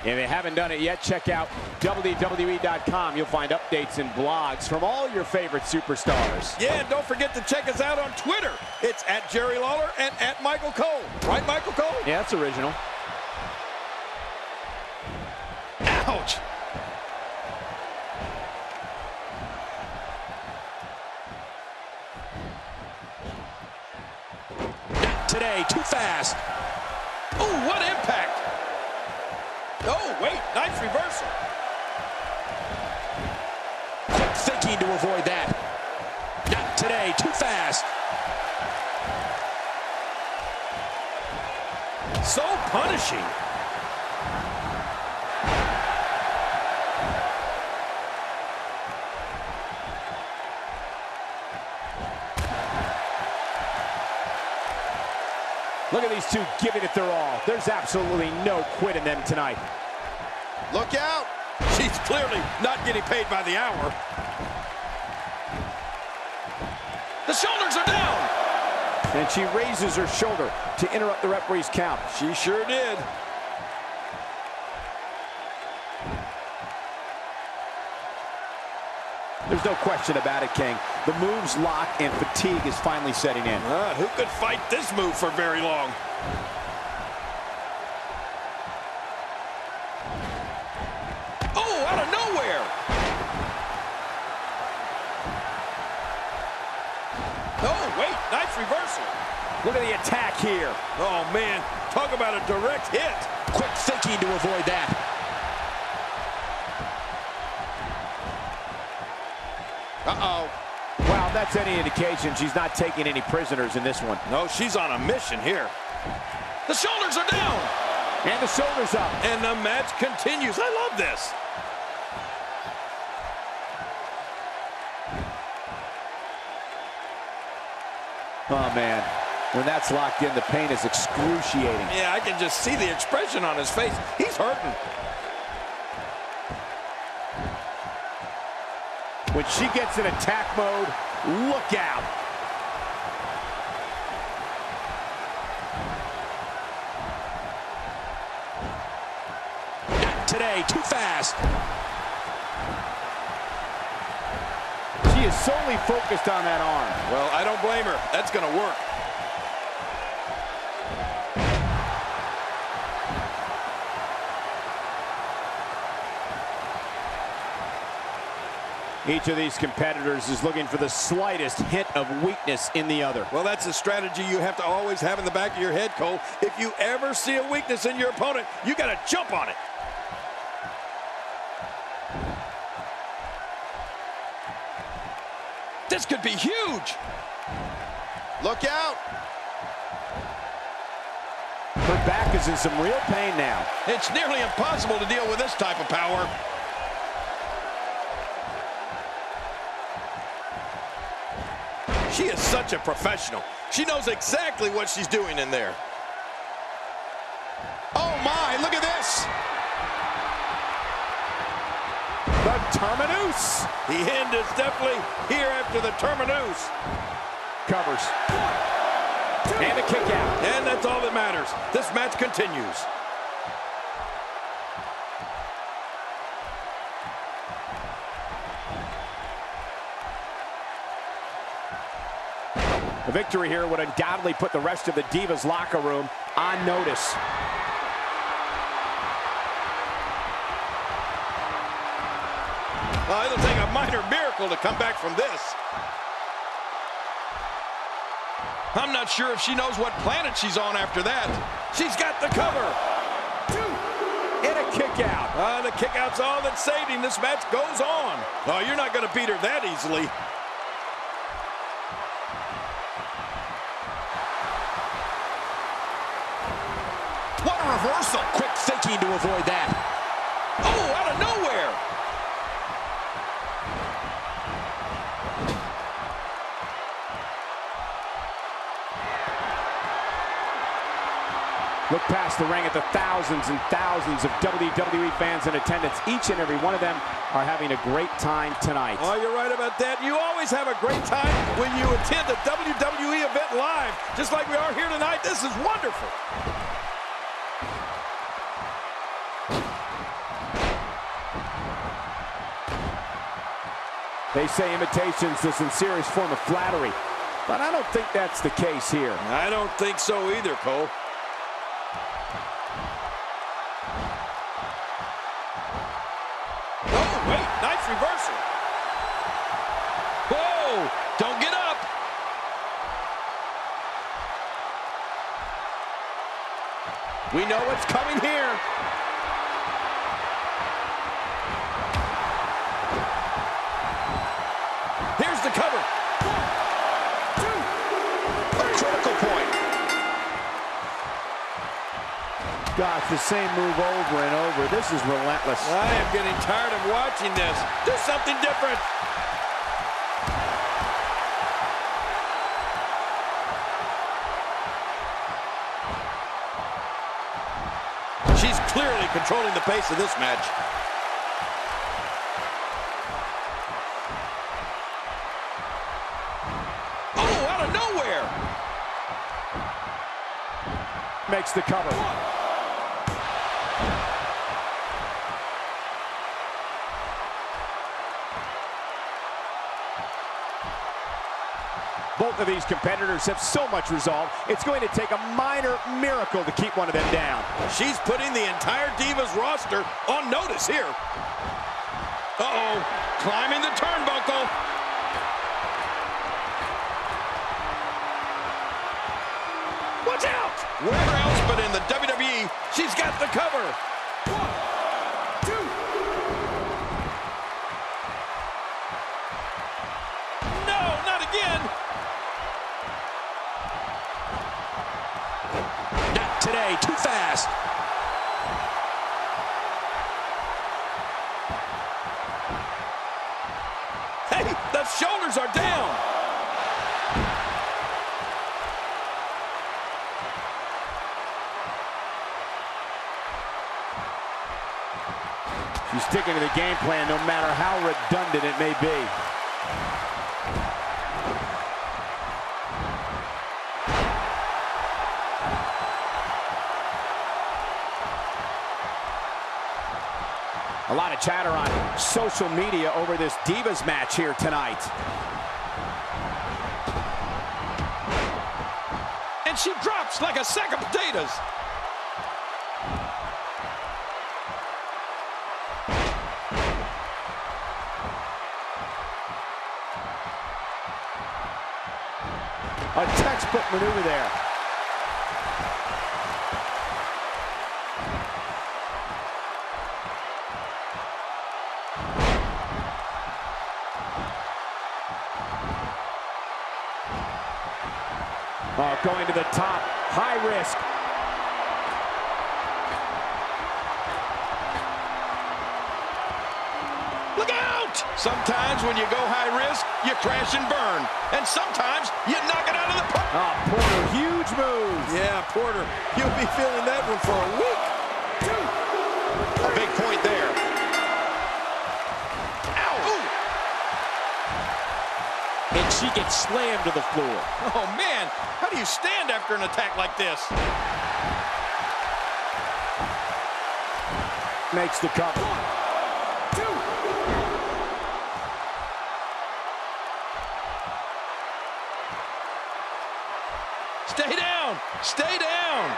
If you haven't done it yet, check out WWE.com. You'll find updates and blogs from all your favorite superstars. Yeah, and don't forget to check us out on Twitter. It's at Jerry Lawler and at Michael Cole. Right, Michael Cole? Yeah, that's original. Ouch! Today, too fast. Oh, what impact! Oh, wait, nice reversal. Quick thinking to avoid that. Not today, too fast. So punishing. Look at these two giving it their all. There's absolutely no quit in them tonight. Look out! She's clearly not getting paid by the hour. The shoulders are down! And she raises her shoulder to interrupt the referee's count. She sure did. There's no question about it, King. The moves lock and fatigue is finally setting in. Who could fight this move for very long? Oh, out of nowhere! Oh, wait, nice reversal. Look at the attack here. Oh, man, talk about a direct hit. Quick thinking to avoid that. Uh-oh. Well, that's any indication she's not taking any prisoners in this one. No, she's on a mission here. The shoulders are down. And the shoulders up. And the match continues. I love this. Oh, man. When that's locked in, the pain is excruciating. Yeah, I can just see the expression on his face. He's hurting. When she gets in attack mode, look out. Not today, too fast. She is solely focused on that arm. Well, I don't blame her. That's going to work. Each of these competitors is looking for the slightest hint of weakness in the other. Well, that's a strategy you have to always have in the back of your head, Cole. If you ever see a weakness in your opponent, you got to jump on it. This could be huge. Look out. Her back is in some real pain now. It's nearly impossible to deal with this type of power. She is such a professional. She knows exactly what she's doing in there. Oh my, look at this. The terminus. The end is definitely here after the terminus. Covers. And a kick out. And that's all that matters. This match continues. A victory here would undoubtedly put the rest of the Divas locker room on notice. It'll take a minor miracle to come back from this. I'm not sure if she knows what planet she's on after that. She's got the cover. And a kick out. The kick out's all that's saving. This match goes on. Oh, you're not going to beat her that easily. What a reversal. Quick thinking to avoid that. Oh, out of nowhere. Look past the ring at the thousands and thousands of WWE fans in attendance. Each and every one of them are having a great time tonight. Oh, you're right about that. You always have a great time when you attend a WWE event live, just like we are here tonight. This is wonderful. They say imitation's the sincerest form of flattery, but I don't think that's the case here. I don't think so either, Cole. Oh, wait, nice reversal. Whoa, don't get up. We know what's coming here. Here's the cover. 1, 2. A critical point. Gosh, the same move over and over. This is relentless. I am getting tired of watching this. Do something different. She's clearly controlling the pace of this match. Oh, out of nowhere. Makes the cover. Both of these competitors have so much resolve, it's going to take a minor miracle to keep one of them down. She's putting the entire Divas roster on notice here. Uh-oh, climbing the turnbuckle. Watch out! Wherever else but in the WWE, she's got the cover. 1, 2. No, not again. Not today, too fast. Hey, the shoulders are down. She's sticking to the game plan no matter how redundant it may be. A lot of chatter on social media over this Divas match here tonight. And she drops like a sack of potatoes. A textbook maneuver there. Going to the top, high risk. Look out! Sometimes when you go high risk, you crash and burn. And sometimes you knock it out of the park. Oh, Porter, huge move. Yeah, Porter, you'll be feeling that one for a week. A big point there. And she gets slammed to the floor. Oh, man. How do you stand after an attack like this? Makes the cover. 1, 2. Stay down. Stay down.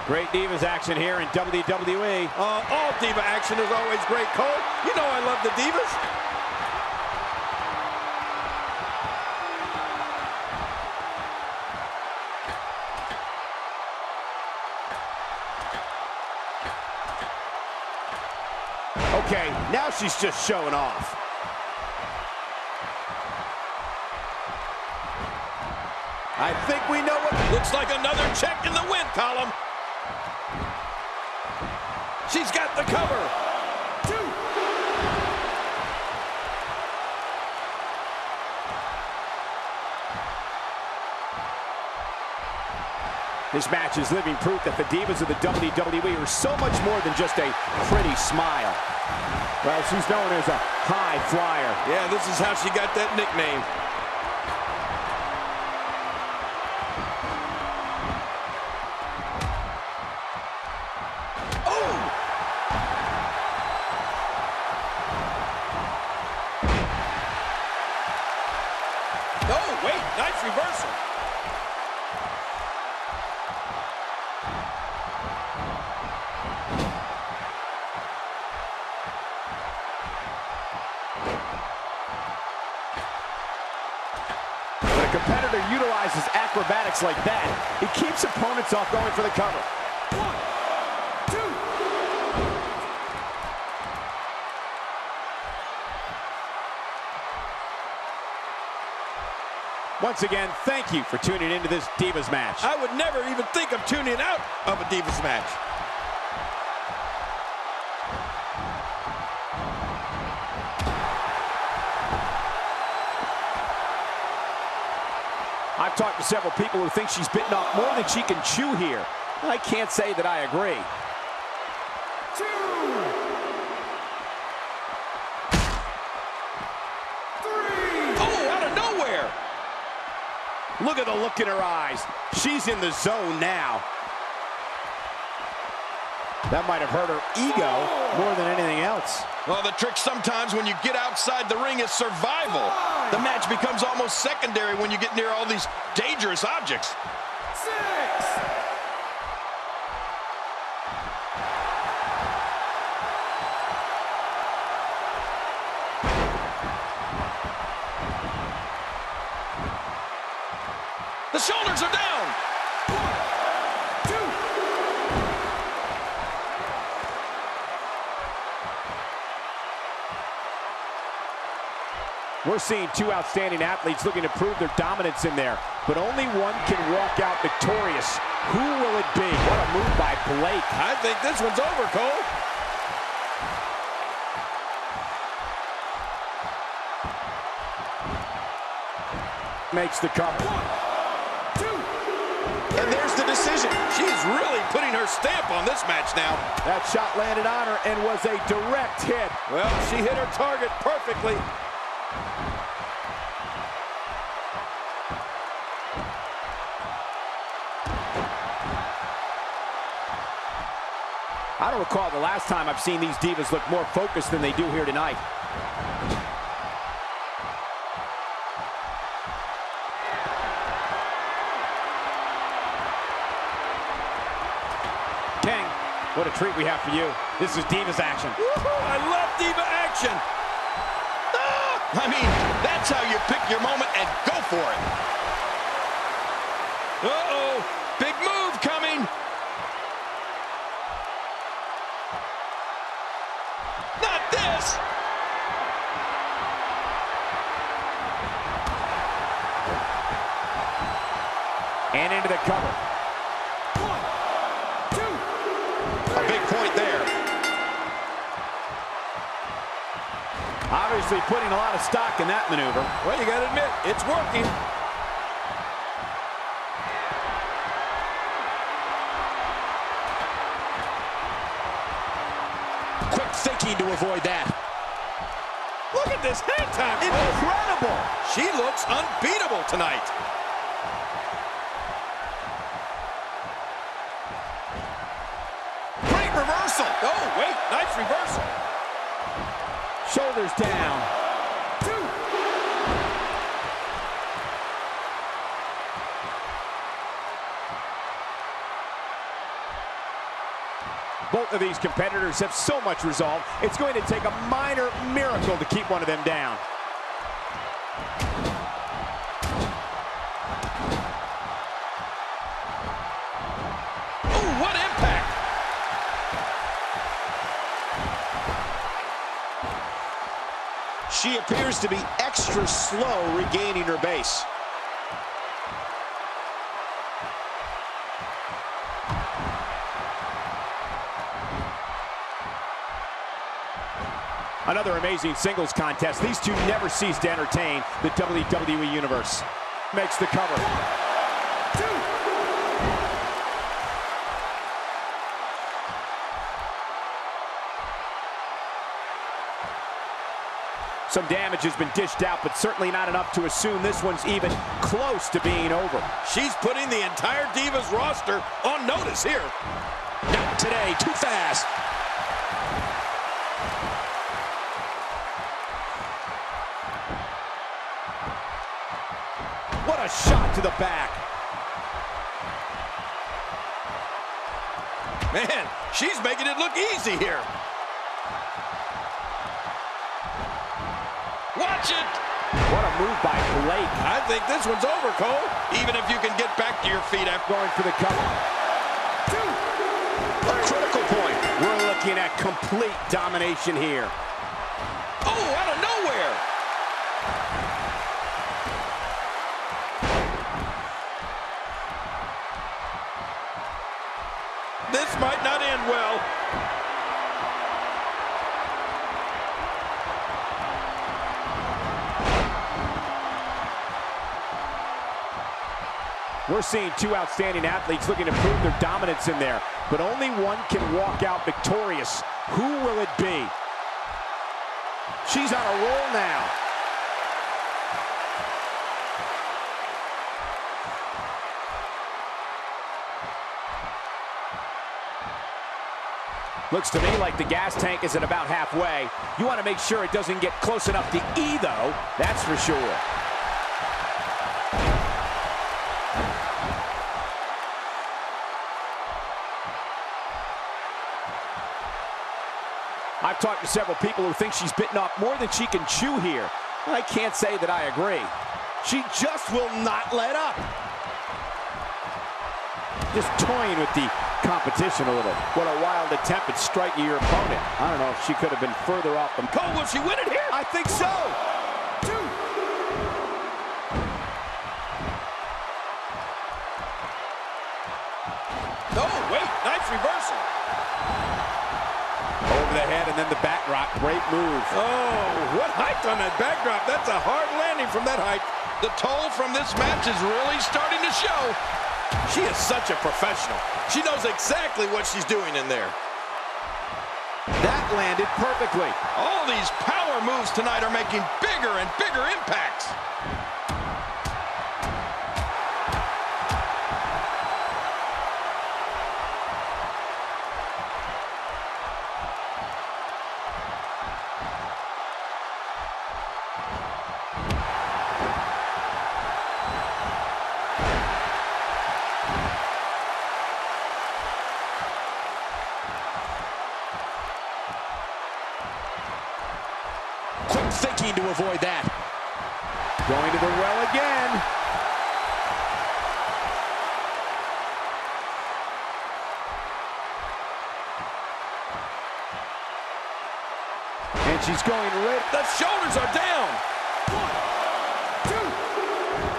Great Divas action here in WWE. All Diva action is always great, Cole. You know I love the Divas. Okay, now she's just showing off. I think we know what... Looks like another check in the win column. She's got the cover. 2. This match is living proof that the Divas of the WWE are so much more than just a pretty smile. Well, she's known as a high flyer. Yeah, this is how she got that nickname. Oh, wait, nice reversal. When a competitor utilizes acrobatics like that, it keeps opponents off going for the cover. 1, 2. Once again, thank you for tuning into this Divas match. I would never even think of tuning out of a Divas match. I've talked to several people who think she's bitten off more than she can chew here. I can't say that I agree. 2. Oh, out of nowhere. Look at the look in her eyes. She's in the zone now. That might have hurt her ego more than anything else. Well, the trick sometimes when you get outside the ring is survival. The match becomes almost secondary when you get near all these dangerous objects. 6. The shoulders are down. 1, 2. We're seeing two outstanding athletes looking to prove their dominance in there, but only one can walk out victorious. Who will it be? What a move by Blake. I think this one's over, Cole. Makes the cover. 1, 2. And there's the decision. She's really putting her stamp on this match now. That shot landed on her and was a direct hit. Well, she hit her target perfectly. I don't recall the last time I've seen these divas look more focused than they do here tonight. King, what a treat we have for you. This is Divas action. I love Diva action. Ah! I mean, that's how you pick your moment and go for it. Uh-oh, big move coming. Not this. And into the cover. 1, 2. A big point there. Obviously putting a lot of stock in that maneuver. Well, you got to admit, it's working. Quick thinking to avoid that. Look at this hand time. Incredible. She looks unbeatable tonight. Great reversal. Oh, wait, nice reversal. Shoulders down. 2. Both of these competitors have so much resolve, it's going to take a minor miracle to keep one of them down. Oh, what impact. She appears to be extra slow regaining her base. Another amazing singles contest. These two never cease to entertain the WWE Universe. Makes the cover. 1, 2. Some damage has been dished out, but certainly not enough to assume this one's even close to being over. She's putting the entire Divas roster on notice here. Not today, too fast. What a shot to the back. Man, she's making it look easy here. Watch it. What a move by Blake. I think this one's over, Cole. Even if you can get back to your feet after Going for the cover. 2. A critical point. We're looking at complete domination here. Oh, out of nowhere. This might not end well. We're seeing two outstanding athletes looking to prove their dominance in there, but only one can walk out victorious. Who will it be? She's on a roll now. Looks to me like the gas tank is at about halfway. You want to make sure it doesn't get close enough to E, though. That's for sure. I've talked to several people who think she's bitten off more than she can chew here. I can't say that I agree. She just will not let up. Just toying with the competition a little. What a wild attempt at striking your opponent. I don't know if she could have been further off the... Cole, will she win it here? I think so. 2. Oh, wait, nice reversal. Over the head and then the backdrop. Great move. Oh, what height on that backdrop. That's a hard landing from that height. The toll from this match is really starting to show. She is such a professional. She knows exactly what she's doing in there. That landed perfectly. All these power moves tonight are making bigger and bigger impacts. Quick thinking to avoid that. Going to the well again. And she's going right. The shoulders are down.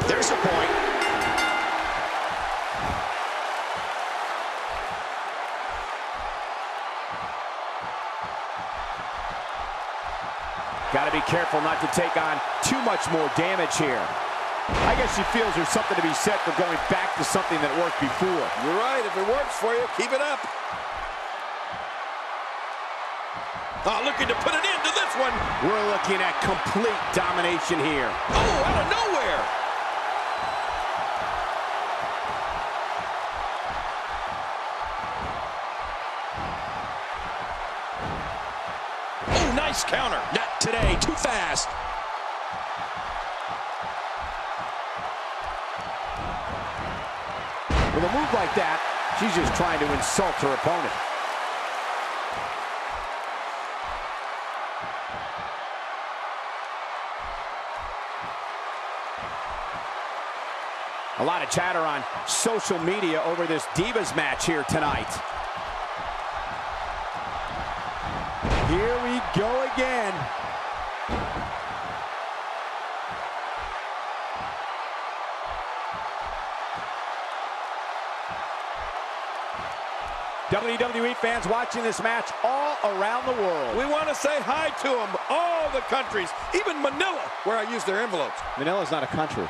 1, 2. There's a point. Got to be careful not to take on too much more damage here. I guess she feels there's something to be said for going back to something that worked before. You're right. If it works for you, keep it up. Oh, looking to put an end to this one. We're looking at complete domination here. Oh, out of nowhere. Oh, nice counter. Not today. Too fast. With a move like that, she's just trying to insult her opponent. A lot of chatter on social media over this Divas match here tonight. Here we go again. WWE fans watching this match all around the world. We want to say hi to them, all the countries, even Manila, where I use their envelopes. Manila's not a country.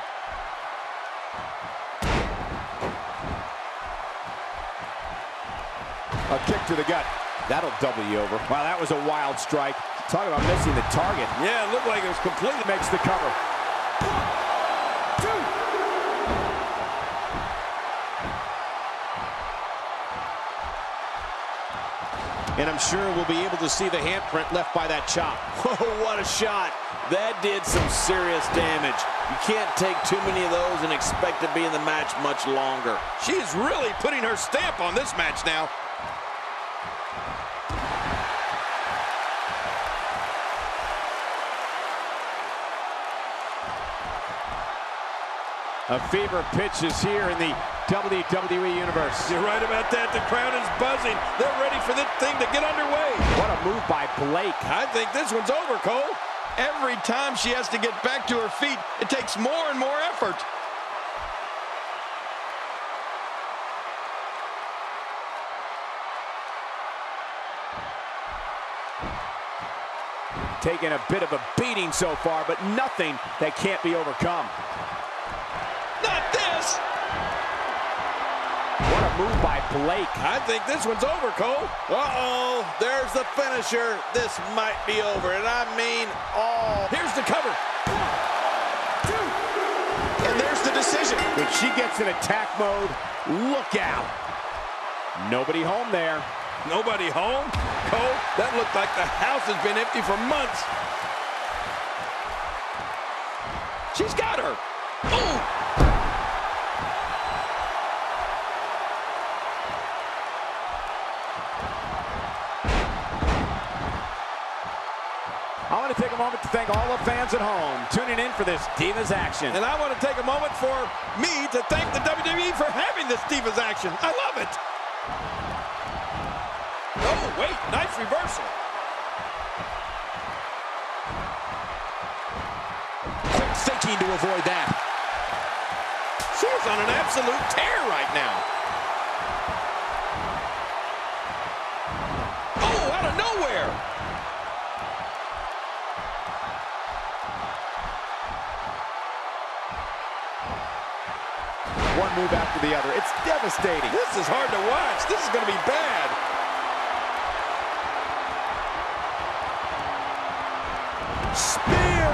A kick to the gut. That'll double you over. Wow, that was a wild strike. Talk about missing the target. Yeah, it looked like it was completely. Makes the cover. 1, 2. And I'm sure we'll be able to see the handprint left by that chop. Oh, what a shot. That did some serious damage. You can't take too many of those and expect to be in the match much longer. She's really putting her stamp on this match now. A fever pitch is here in the WWE Universe. You're right about that. The crowd is buzzing. They're ready for this thing to get underway. What a move by Blake. I think this one's over, Cole. Every time she has to get back to her feet, it takes more and more effort. Taking a bit of a beating so far, but nothing that can't be overcome. Not this! What a move by Blake. I think this one's over, Cole. Uh-oh, there's the finisher. This might be over, and I mean all. Here's the cover. 1, 2. And there's the decision. When she gets in attack mode, look out. Nobody home there. Nobody home? Cole, that looked like the house has been empty for months. She's got her. Oh! I want to take a moment to thank all the fans at home tuning in for this Divas action. And I want to take a moment for me to thank the WWE for having this Divas action. I love it. Oh, wait, nice reversal. Quick thinking to avoid that. She's on an absolute tear right now. Oh, out of nowhere. one move after the other. It's devastating. This is hard to watch. This is going to be bad. Spear!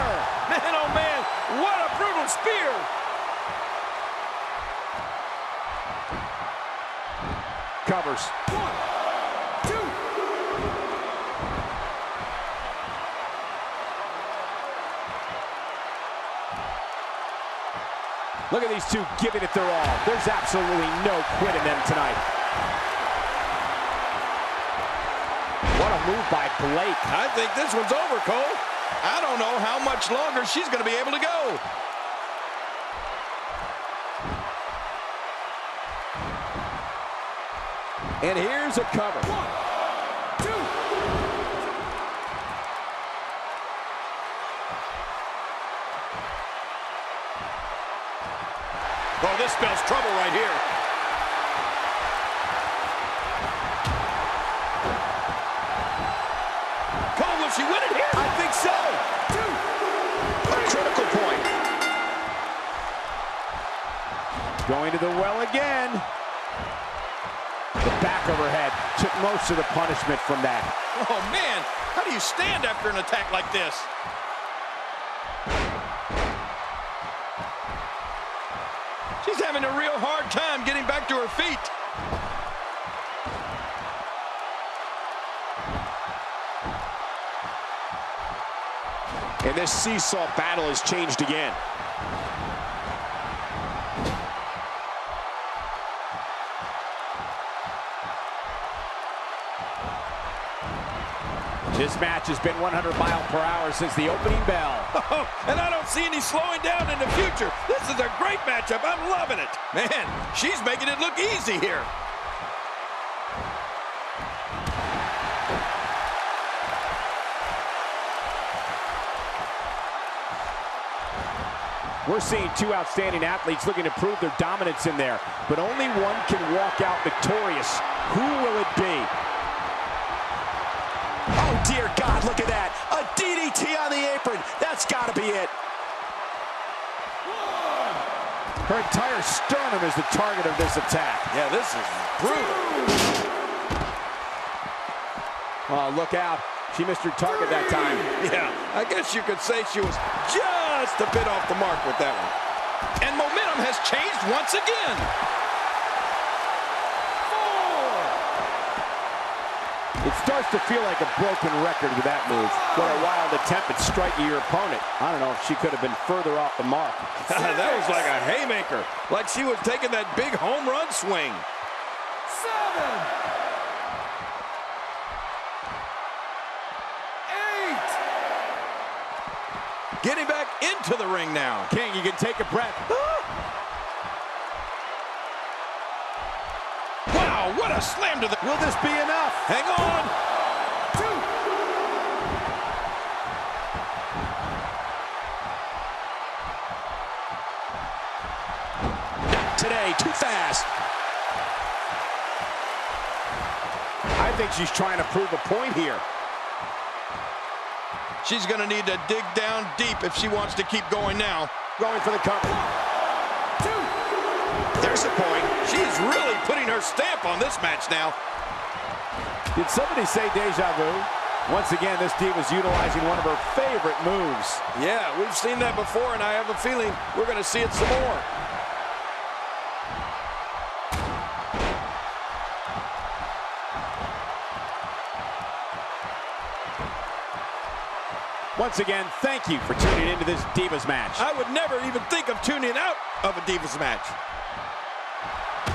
Man, oh man, what a brutal spear! Covers. 1, 2. Look at these two giving it their all. There's absolutely no quitting them tonight. What a move by Blake. I think this one's over, Cole. I don't know how much longer she's going to be able to go. And here's a cover. 1, 2. Oh, this spells trouble right here. Cole, will she win it here? I think so. 2. A critical point. Going to the well again. The back of her head took most of the punishment from that. Oh, man. How do you stand after an attack like this? She's having a real hard time getting back to her feet. And this seesaw battle has changed again. This match has been 100 miles per hour since the opening bell. Oh, and I don't see any slowing down in the future. This is a great matchup. I'm loving it. Man, she's making it look easy here. We're seeing two outstanding athletes looking to prove their dominance in there, but only one can walk out victorious. Who will it be? Oh, dear God, look at that. A DDT on the apron. That's got to be it. Her entire sternum is the target of this attack. Yeah, this is brutal. Oh, look out. She missed her target that time. Yeah, I guess you could say she was just a bit off the mark with that one. And momentum has changed once again. 4. It starts to feel like a broken record with that move. What a wild attempt at striking your opponent. I don't know if she could have been further off the mark. That was like a haymaker, like she was taking that big home run swing. 7. Getting back into the ring now. King, you can take a breath. Wow, what a slam to the... Will this be enough? Hang on. 2. Not today, too fast. I think she's trying to prove a point here. She's going to need to dig down deep if she wants to keep going now. Going for the cover. 2. There's a point. She's really putting her stamp on this match now. Did somebody say deja vu? Once again, this Diva's utilizing one of her favorite moves. Yeah, we've seen that before, and I have a feeling we're going to see it some more. Once again, thank you for tuning into this Divas match. I would never even think of tuning out of a Divas match.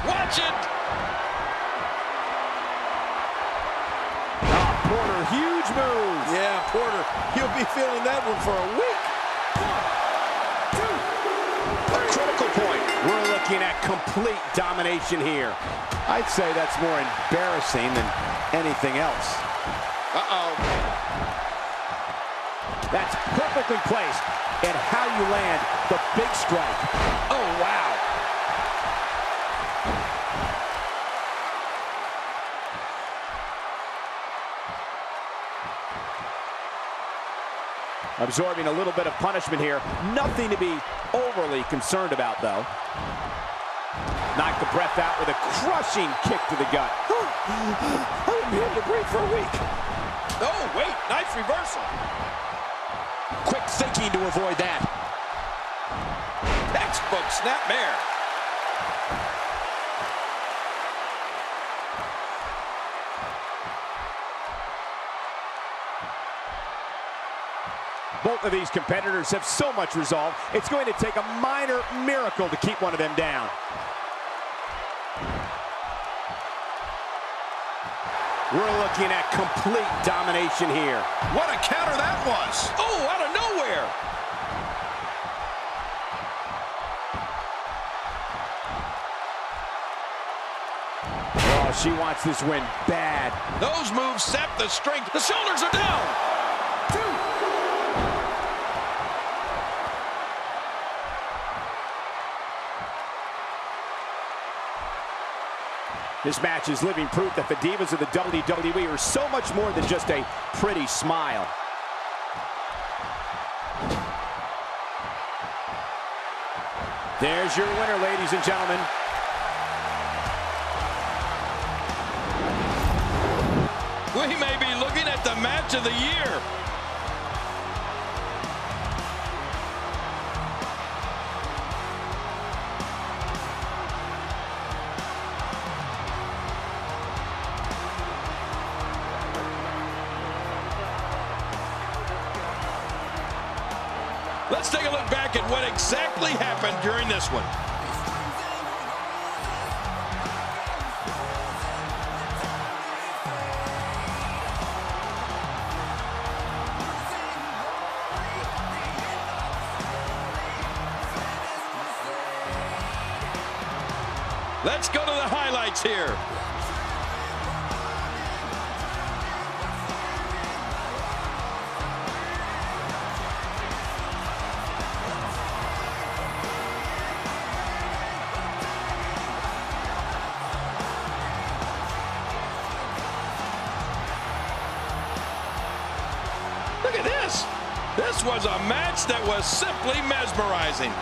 Watch it! Oh, Porter, huge move. Yeah, Porter, he'll be feeling that one for a week. 1, 2. A critical point. We're looking at complete domination here. I'd say that's more embarrassing than anything else. Uh-oh. That's perfectly placed. And how you land the big strike. Oh, wow. Absorbing a little bit of punishment here. Nothing to be overly concerned about, though. Knocked the breath out with a crushing kick to the gut. I wouldn't be able to breathe for a week. Oh, wait, nice reversal. Quick thinking to avoid that. Textbook snapmare. Both of these competitors have so much resolve, it's going to take a minor miracle to keep one of them down. We're looking at complete domination here. What a counter that was. Oh, out of nowhere. Oh, she wants this win bad. Those moves sap the strength. The shoulders are down. This match is living proof that the divas of the WWE are so much more than just a pretty smile. There's your winner, ladies and gentlemen. We may be looking at the match of the year. Let's take a look back at what exactly happened during this one. Let's go to the highlights here. Look at this. This was a match that was simply mesmerizing.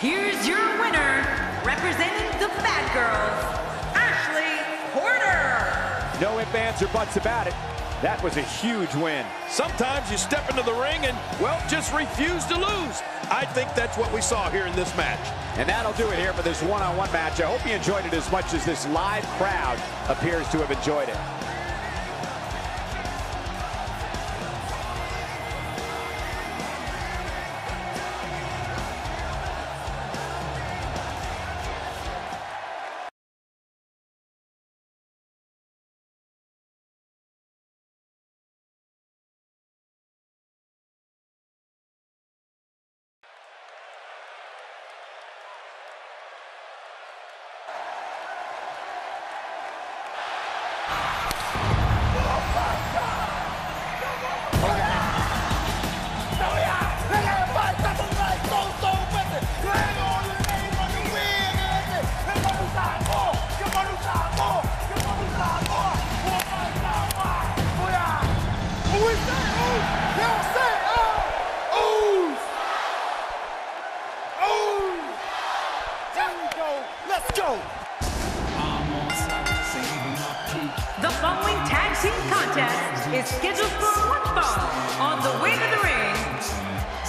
Here's your winner, representing the Bad Girls, Ashley Porter. No ifs, ands, or buts about it. That was a huge win. Sometimes you step into the ring and, well, just refuse to lose. I think that's what we saw here in this match. And that'll do it here for this one-on-one match. I hope you enjoyed it as much as this live crowd appears to have enjoyed it. The following tag team contest is scheduled for one fall. On the way to the ring,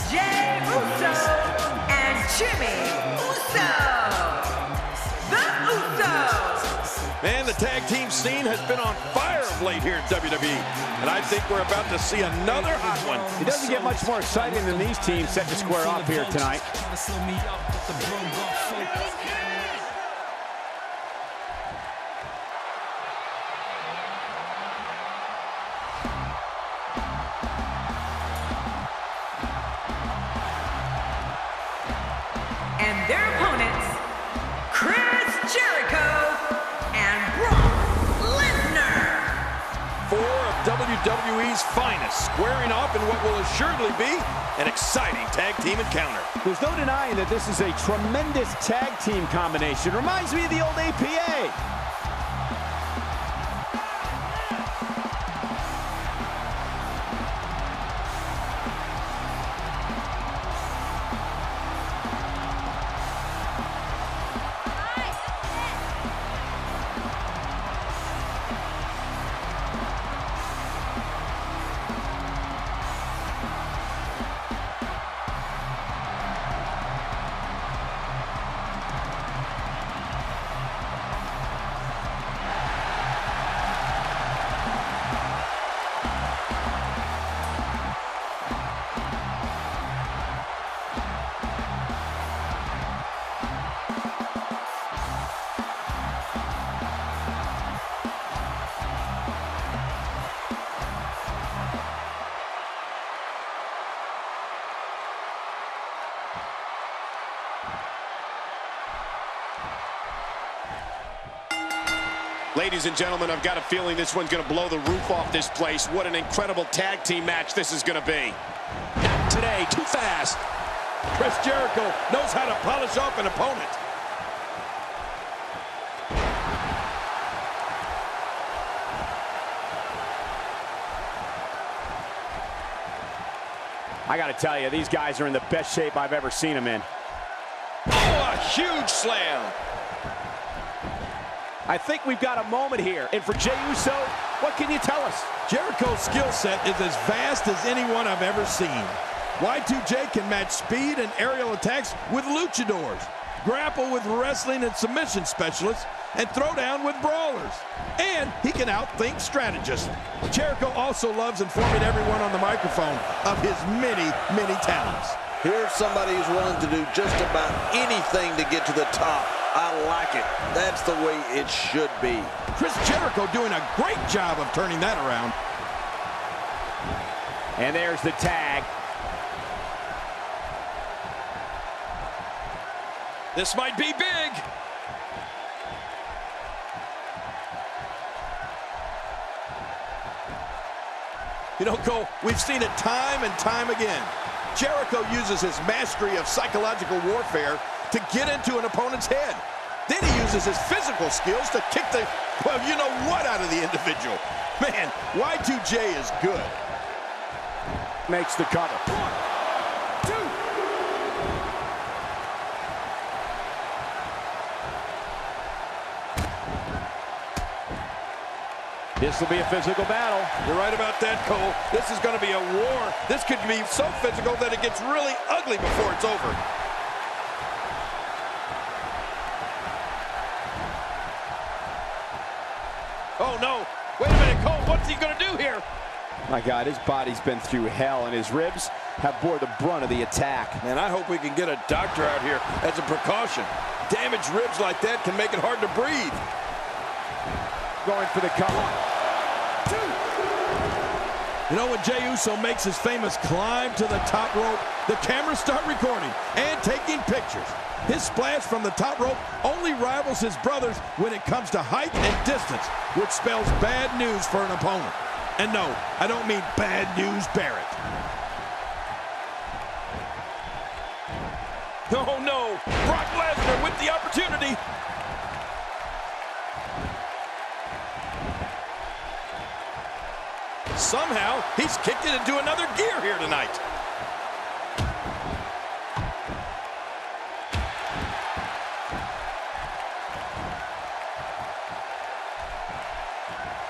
Jey Uso and Jimmy Uso. The Usos. Man, the tag team scene has been on fire of late here at WWE. And I think we're about to see another hot one. It doesn't get much more exciting than these teams set to square off here tonight. And their opponents, Chris Jericho and Brock Lesnar. 4 of WWE's finest, squaring off in what will assuredly be an exciting tag team encounter. There's no denying that this is a tremendous tag team combination. Reminds me of the old APA. Ladies and gentlemen, I've got a feeling this one's going to blow the roof off this place. What an incredible tag team match this is going to be. Not today, too fast. Chris Jericho knows how to polish off an opponent. I got to tell you, these guys are in the best shape I've ever seen them in. Oh, a huge slam. I think we've got a moment here. And for Jey Uso, what can you tell us? Jericho's skill set is as vast as anyone I've ever seen. Y2J can match speed and aerial attacks with luchadors, grapple with wrestling and submission specialists, and throw down with brawlers. And he can outthink strategists. Jericho also loves informing everyone on the microphone of his many, many talents. Here's somebody who's willing to do just about anything to get to the top. I like it. That's the way it should be. Chris Jericho doing a great job of turning that around. And there's the tag. This might be big. You know, Cole, we've seen it time and time again. Jericho uses his mastery of psychological warfare to get into an opponent's head. Then he uses his physical skills to kick the, well, you know what, out of the individual. Man, Y2J is good. Makes the cover. 1, 2. This will be a physical battle. You're right about that, Cole. This is going to be a war. This could be so physical that it gets really ugly before it's over. Oh, no. Wait a minute, Cole. What's he going to do here? My God, his body's been through hell, and his ribs have bore the brunt of the attack. Man, I hope we can get a doctor out here as a precaution. Damaged ribs like that can make it hard to breathe. Going for the cover. 2. You know, when Jey Uso makes his famous climb to the top rope, the cameras start recording and taking pictures. His splash from the top rope only rivals his brothers when it comes to height and distance, which spells bad news for an opponent. And no, I don't mean bad news Barrett. Oh no, Brock Lesnar with the opportunity. Somehow, he's kicked it into another gear here tonight.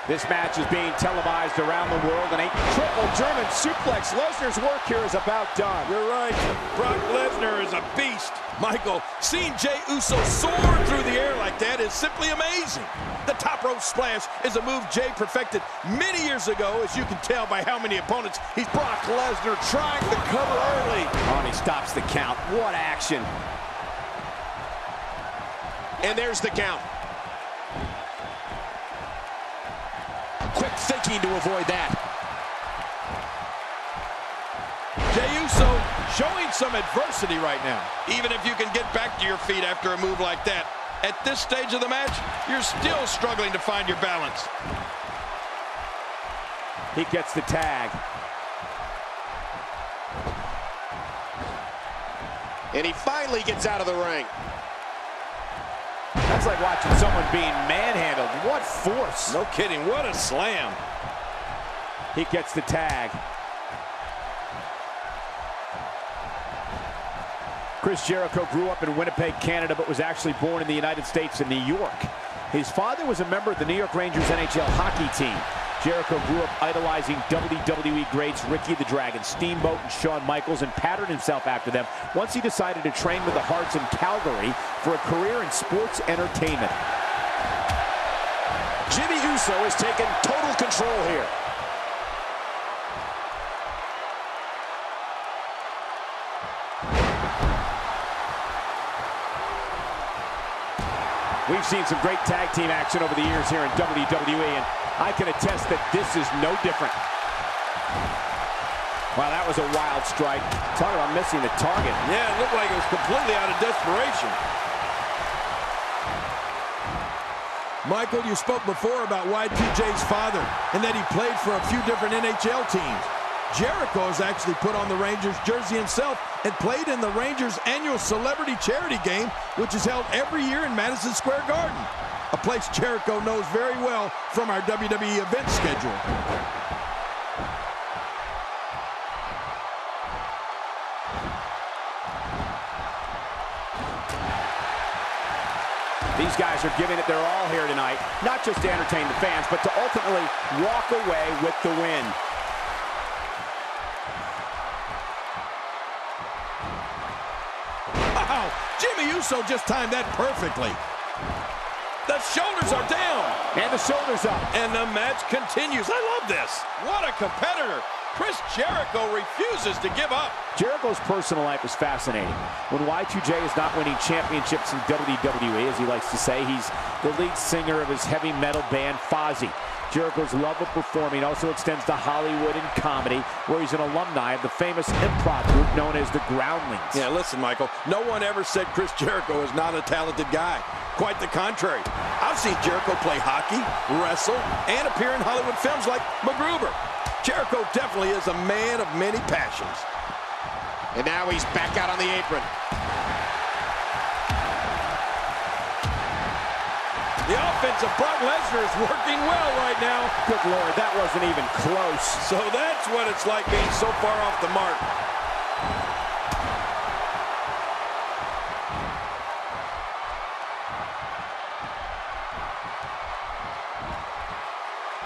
This match is being televised around the world, and a triple German suplex. Lesnar's work here is about done. You're right. Brock Lesnar is a beast. Michael, seeing Jey Uso soar through the air like that is simply amazing. The top rope splash is a move Jey perfected many years ago, as you can tell by how many opponents he's Brock Lesnar trying to cover early. Oh, and he stops the count. What action. And there's the count. Quick thinking to avoid that. Jey Uso showing some adversity right now. Even if you can get back to your feet after a move like that, at this stage of the match, you're still struggling to find your balance. He gets the tag. And he finally gets out of the ring. That's like watching someone being manhandled. What force. No kidding. What a slam. He gets the tag. Chris Jericho grew up in Winnipeg, Canada, but was actually born in the United States in New York. His father was a member of the New York Rangers NHL hockey team. Jericho grew up idolizing WWE greats Ricky the Dragon Steamboat and Shawn Michaels and patterned himself after them once he decided to train with the Hearts in Calgary for a career in sports entertainment. Jimmy Uso has taken total control here. We've seen some great tag team action over the years here in WWE, and I can attest that this is no different. Wow, that was a wild strike. Talk about missing the target. Yeah, it looked like it was completely out of desperation. Michael, you spoke before about Y2J's father and that he played for a few different NHL teams. Jericho has actually put on the Rangers jersey himself and played in the Rangers' annual celebrity charity game, which is held every year in Madison Square Garden, a place Jericho knows very well from our WWE event schedule. These guys are giving it their all here tonight, not just to entertain the fans, but to ultimately walk away with the win. Wow, Jimmy Uso just timed that perfectly. The shoulders are down. And the shoulders up. And the match continues. I love this. What a competitor. Chris Jericho refuses to give up. Jericho's personal life is fascinating. When Y2J is not winning championships in WWE, as he likes to say, he's the lead singer of his heavy metal band, Fozzy. Jericho's love of performing also extends to Hollywood and comedy, where he's an alumni of the famous improv group known as the Groundlings. Yeah, listen, Michael, no one ever said Chris Jericho is not a talented guy. Quite the contrary. I've seen Jericho play hockey, wrestle, and appear in Hollywood films like MacGruber. Jericho definitely is a man of many passions. And now he's back out on the apron. The offense of Brock Lesnar is working well right now. Good Lord, that wasn't even close. So that's what it's like being so far off the mark.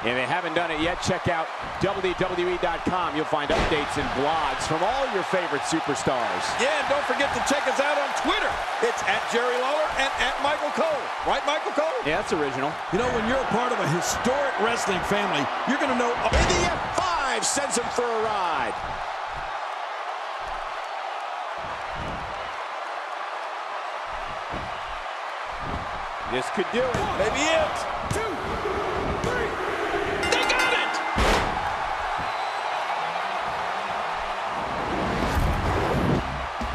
If you haven't done it yet, check out WWE.com. You'll find updates and blogs from all your favorite superstars. Yeah, and don't forget to check us out on Twitter. It's @JerryLawler and @Michael Cole. Right, Michael Cole? Yeah, that's original. You know, when you're a part of a historic wrestling family, you're going to know... And the F5 sends him for a ride. This could do it. Maybe it. 2, 3. They got it!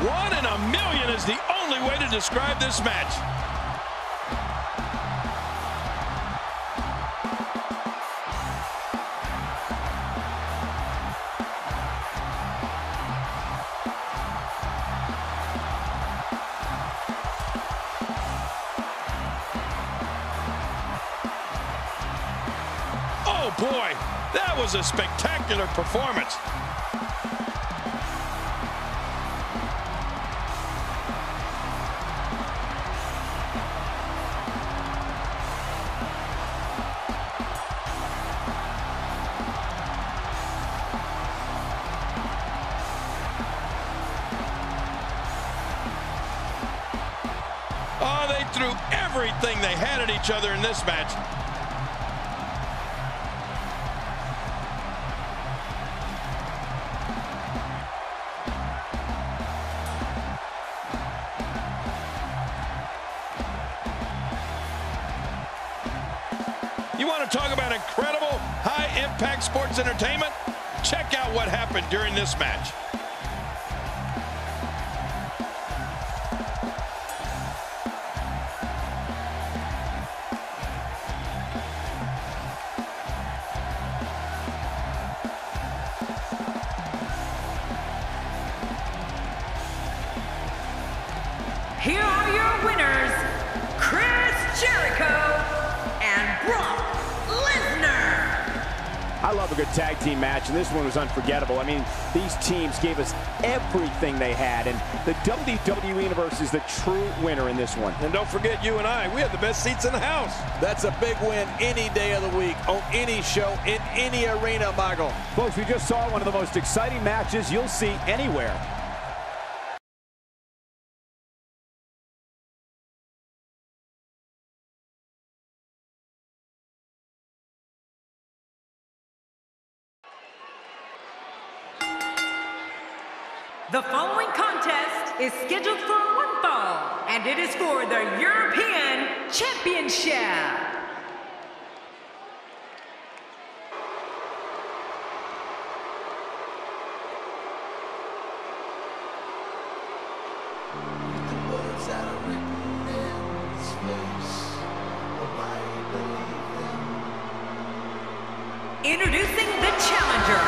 One in a million is the only way to describe this match. Oh boy, that was a spectacular performance. Oh, they threw everything they had at each other in this match. You want to talk about incredible, high-impact sports entertainment? Check out what happened during this match. a good tag team match, and this one was unforgettable. I mean, these teams gave us everything they had, and the WWE Universe is the true winner in this one. And don't forget, you and I, we have the best seats in the house. That's a big win any day of the week, on any show, in any arena, Michael. Folks, we just saw one of the most exciting matches you'll see anywhere. The following contest is scheduled for one fall, and it is for the European Championship. Introducing the challenger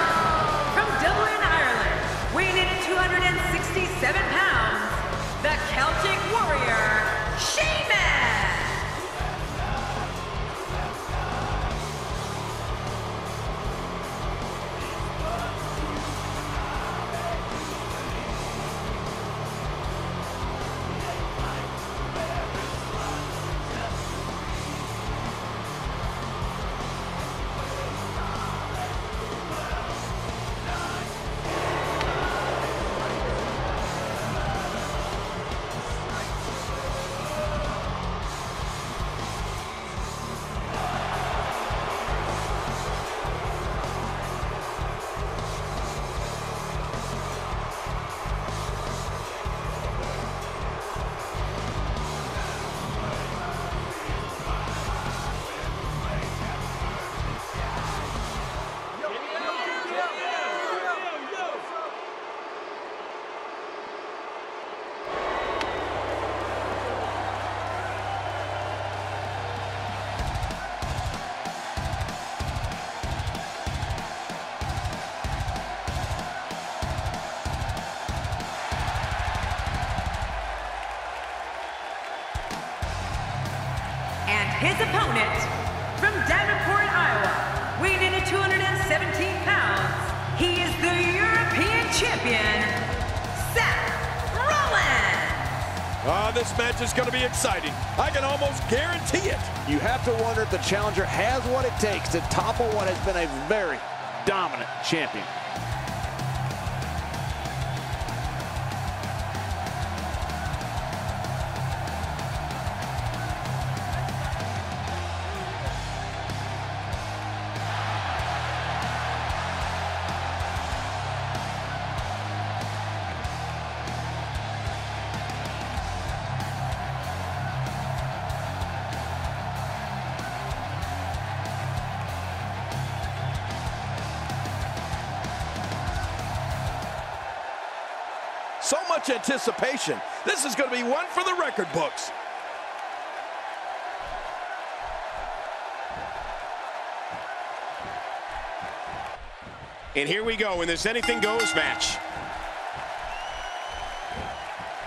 from Dublin, Ireland, weighing in at 267 pounds, the Celtic Warrior, Sheamus! And his opponent, from Davenport, Iowa, weighing in at 217 pounds, he is the European Champion, Seth Rollins! This match is going to be exciting. I can almost guarantee it. You have to wonder if the challenger has what it takes to topple what has been a very dominant champion. So much anticipation. This is going to be one for the record books. And here we go in this anything goes match.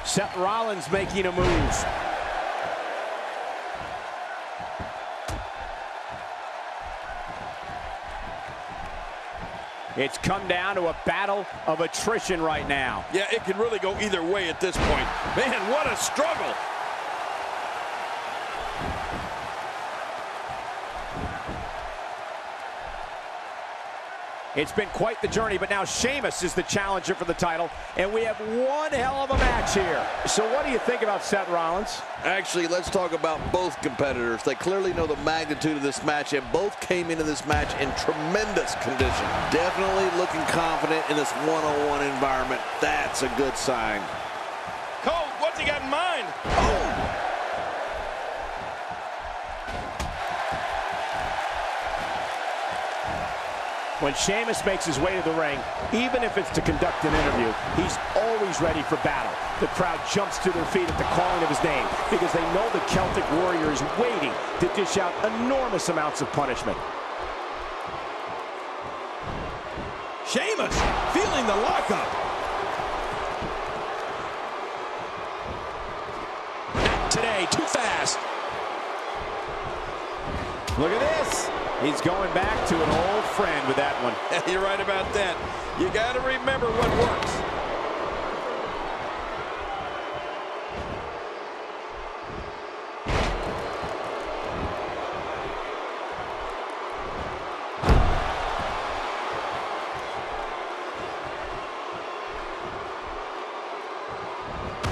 Seth Rollins making a move. It's come down to a battle of attrition right now. Yeah, it can really go either way at this point. Man, what a struggle. It's been quite the journey, but now Sheamus is the challenger for the title, and we have one hell of a match here. So what do you think about Seth Rollins? Actually, let's talk about both competitors. They clearly know the magnitude of this match, and both came into this match in tremendous condition. Definitely looking confident in this one-on-one environment. That's a good sign. Cole, what's he got in mind? Oh! When Sheamus makes his way to the ring, even if it's to conduct an interview, he's always ready for battle. The crowd jumps to their feet at the calling of his name because they know the Celtic Warrior is waiting to dish out enormous amounts of punishment. Sheamus feeling the lockup. Not today, too fast. Look at this. He's going back to an old friend with that one. You're right about that. You got to remember what works.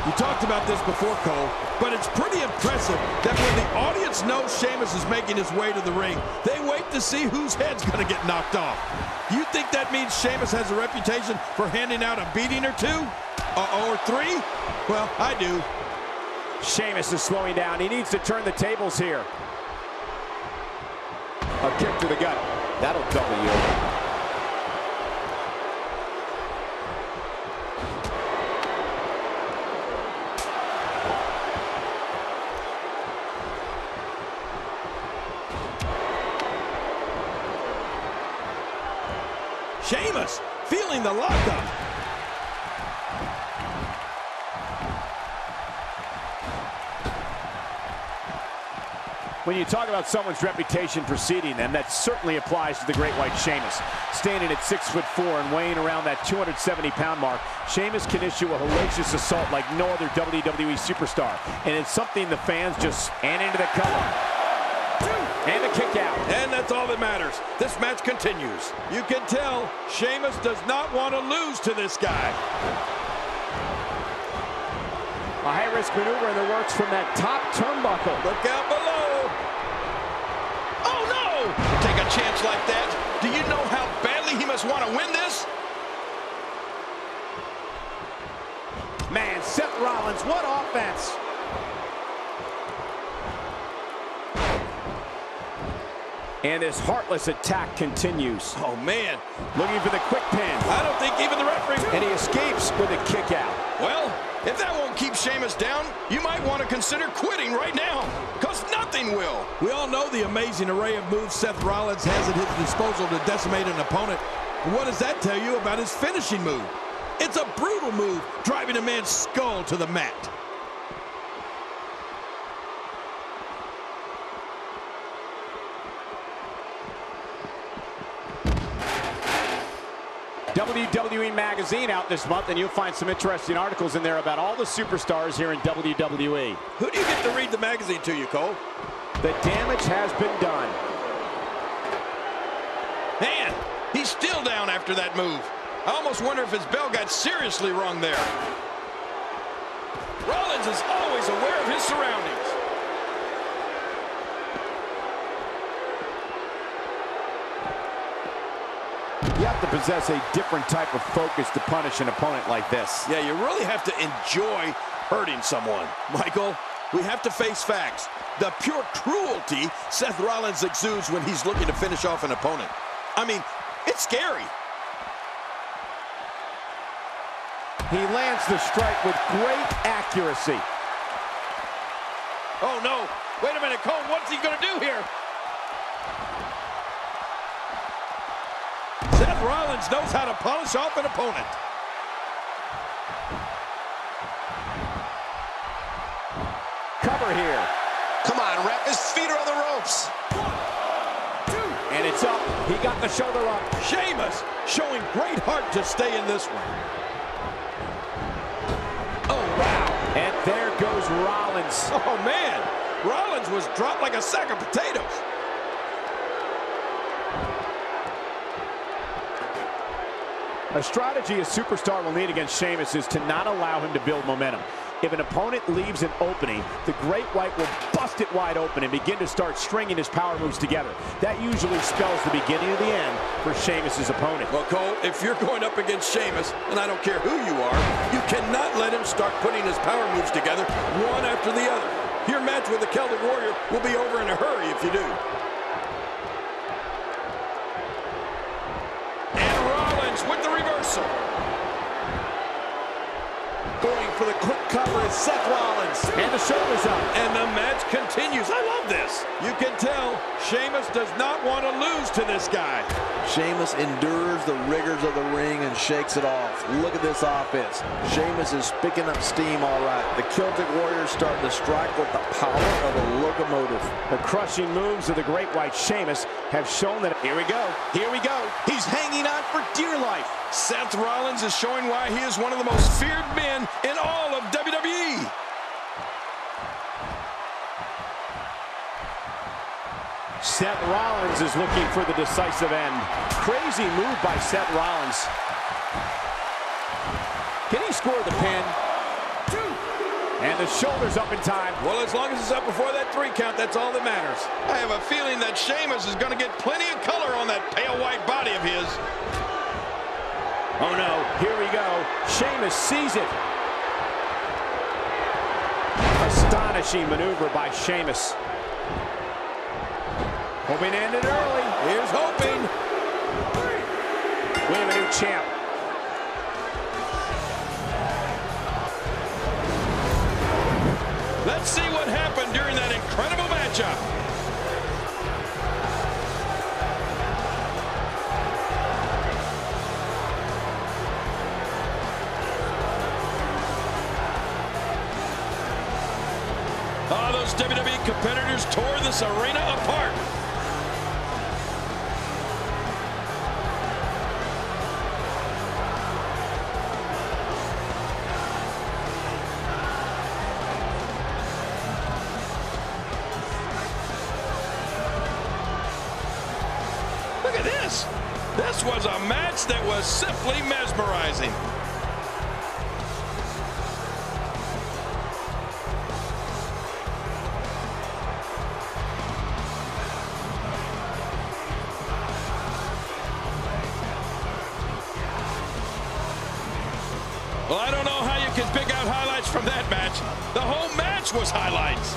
You talked about this before, Cole, but it's pretty impressive that when the audience knows Sheamus is making his way to the ring, they wait to see whose head's going to get knocked off. You think that means Sheamus has a reputation for handing out a beating or two? Or three? Well, I do. Sheamus is slowing down. He needs to turn the tables here. A kick to the gut. That'll double you over. Sheamus feeling the lockup. When you talk about someone's reputation preceding them, that certainly applies to the Great White Sheamus. Standing at 6'4" and weighing around that 270-pound mark, Sheamus can issue a hellacious assault like no other WWE superstar. And it's something the fans just stand into the cover. And a kick out. And that's all that matters. This match continues. You can tell Sheamus does not want to lose to this guy. A high-risk maneuver in the works from that top turnbuckle. Look out below. Oh, no! Take a chance like that. Do you know how badly he must want to win this? Man, Seth Rollins, what offense! And his heartless attack continues. Oh, man. Looking for the quick pin. I don't think even the referee... And he escapes with a kick out. Well, if that won't keep Sheamus down, you might want to consider quitting right now, because nothing will. We all know the amazing array of moves Seth Rollins has at his disposal to decimate an opponent. What does that tell you about his finishing move? It's a brutal move, driving a man's skull to the mat. WWE Magazine out this month, and you'll find some interesting articles in there about all the superstars here in WWE. Who do you get to read the magazine to you, Cole? The damage has been done. Man, he's still down after that move. I almost wonder if his bell got seriously wrong there. Rollins is always aware of his surroundings. You have to possess a different type of focus to punish an opponent like this. Yeah, you really have to enjoy hurting someone. Michael, we have to face facts. The pure cruelty Seth Rollins exudes when he's looking to finish off an opponent. I mean, it's scary. He lands the strike with great accuracy. Oh, no. Wait a minute, Cole. What's he going to do here? Seth Rollins knows how to polish off an opponent. Cover here. Come on, ref. His feet are on the ropes. 1, 2. And it's up. He got the shoulder up. Sheamus showing great heart to stay in this one. Oh, wow. And there goes Rollins. Oh, man. Rollins was dropped like a sack of potatoes. A strategy a superstar will need against Sheamus is to not allow him to build momentum. If an opponent leaves an opening, the Great White will bust it wide open and begin to start stringing his power moves together. That usually spells the beginning of the end for Sheamus's opponent. Well, Cole, if you're going up against Sheamus, and I don't care who you are, you cannot let him start putting his power moves together one after the other. Your match with the Celtic Warrior will be over in a hurry if you do. With the reversal. Going for the quick cover is Seth Rollins. And the shoulders up. And the match continues. I love this. You can tell Sheamus does not want to lose to this guy. Sheamus endures the rigors of the ring and shakes it off. Look at this offense. Sheamus is picking up steam all right. The Celtic Warrior starting to strike with the power of a locomotive. The crushing moves of the Great White Sheamus have shown that. Here we go. Here we go. He's hanging on for dear life. Seth Rollins is showing why he is one of the most feared men in all of WWE. Seth Rollins is looking for the decisive end. Crazy move by Seth Rollins. Can he score the pin? And the shoulder's up in time. Well, as long as it's up before that 3 count, that's all that matters. I have a feeling that Sheamus is going to get plenty of color on that pale white body of his. Oh no, here we go. Sheamus sees it. Astonishing maneuver by Sheamus. Hoping to end it early. Here's hoping. We have a new champ. Let's see what happened during that incredible matchup. Oh, those WWE competitors tore this arena apart. Look at this. This was a match that was simply mesmerizing. Well, I don't know how you can pick out highlights from that match. The whole match was highlights.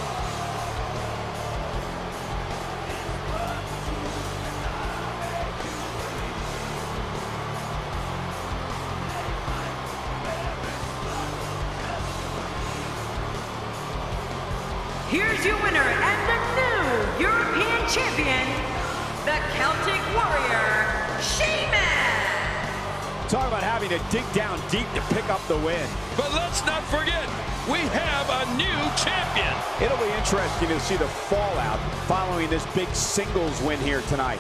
Here's your winner and the new European champion, the Celtic Warrior, Sheamus. Talk about having to dig down deep to pick up the win. But let's not forget, we have a new champion. It'll be interesting to see the fallout following this big singles win here tonight.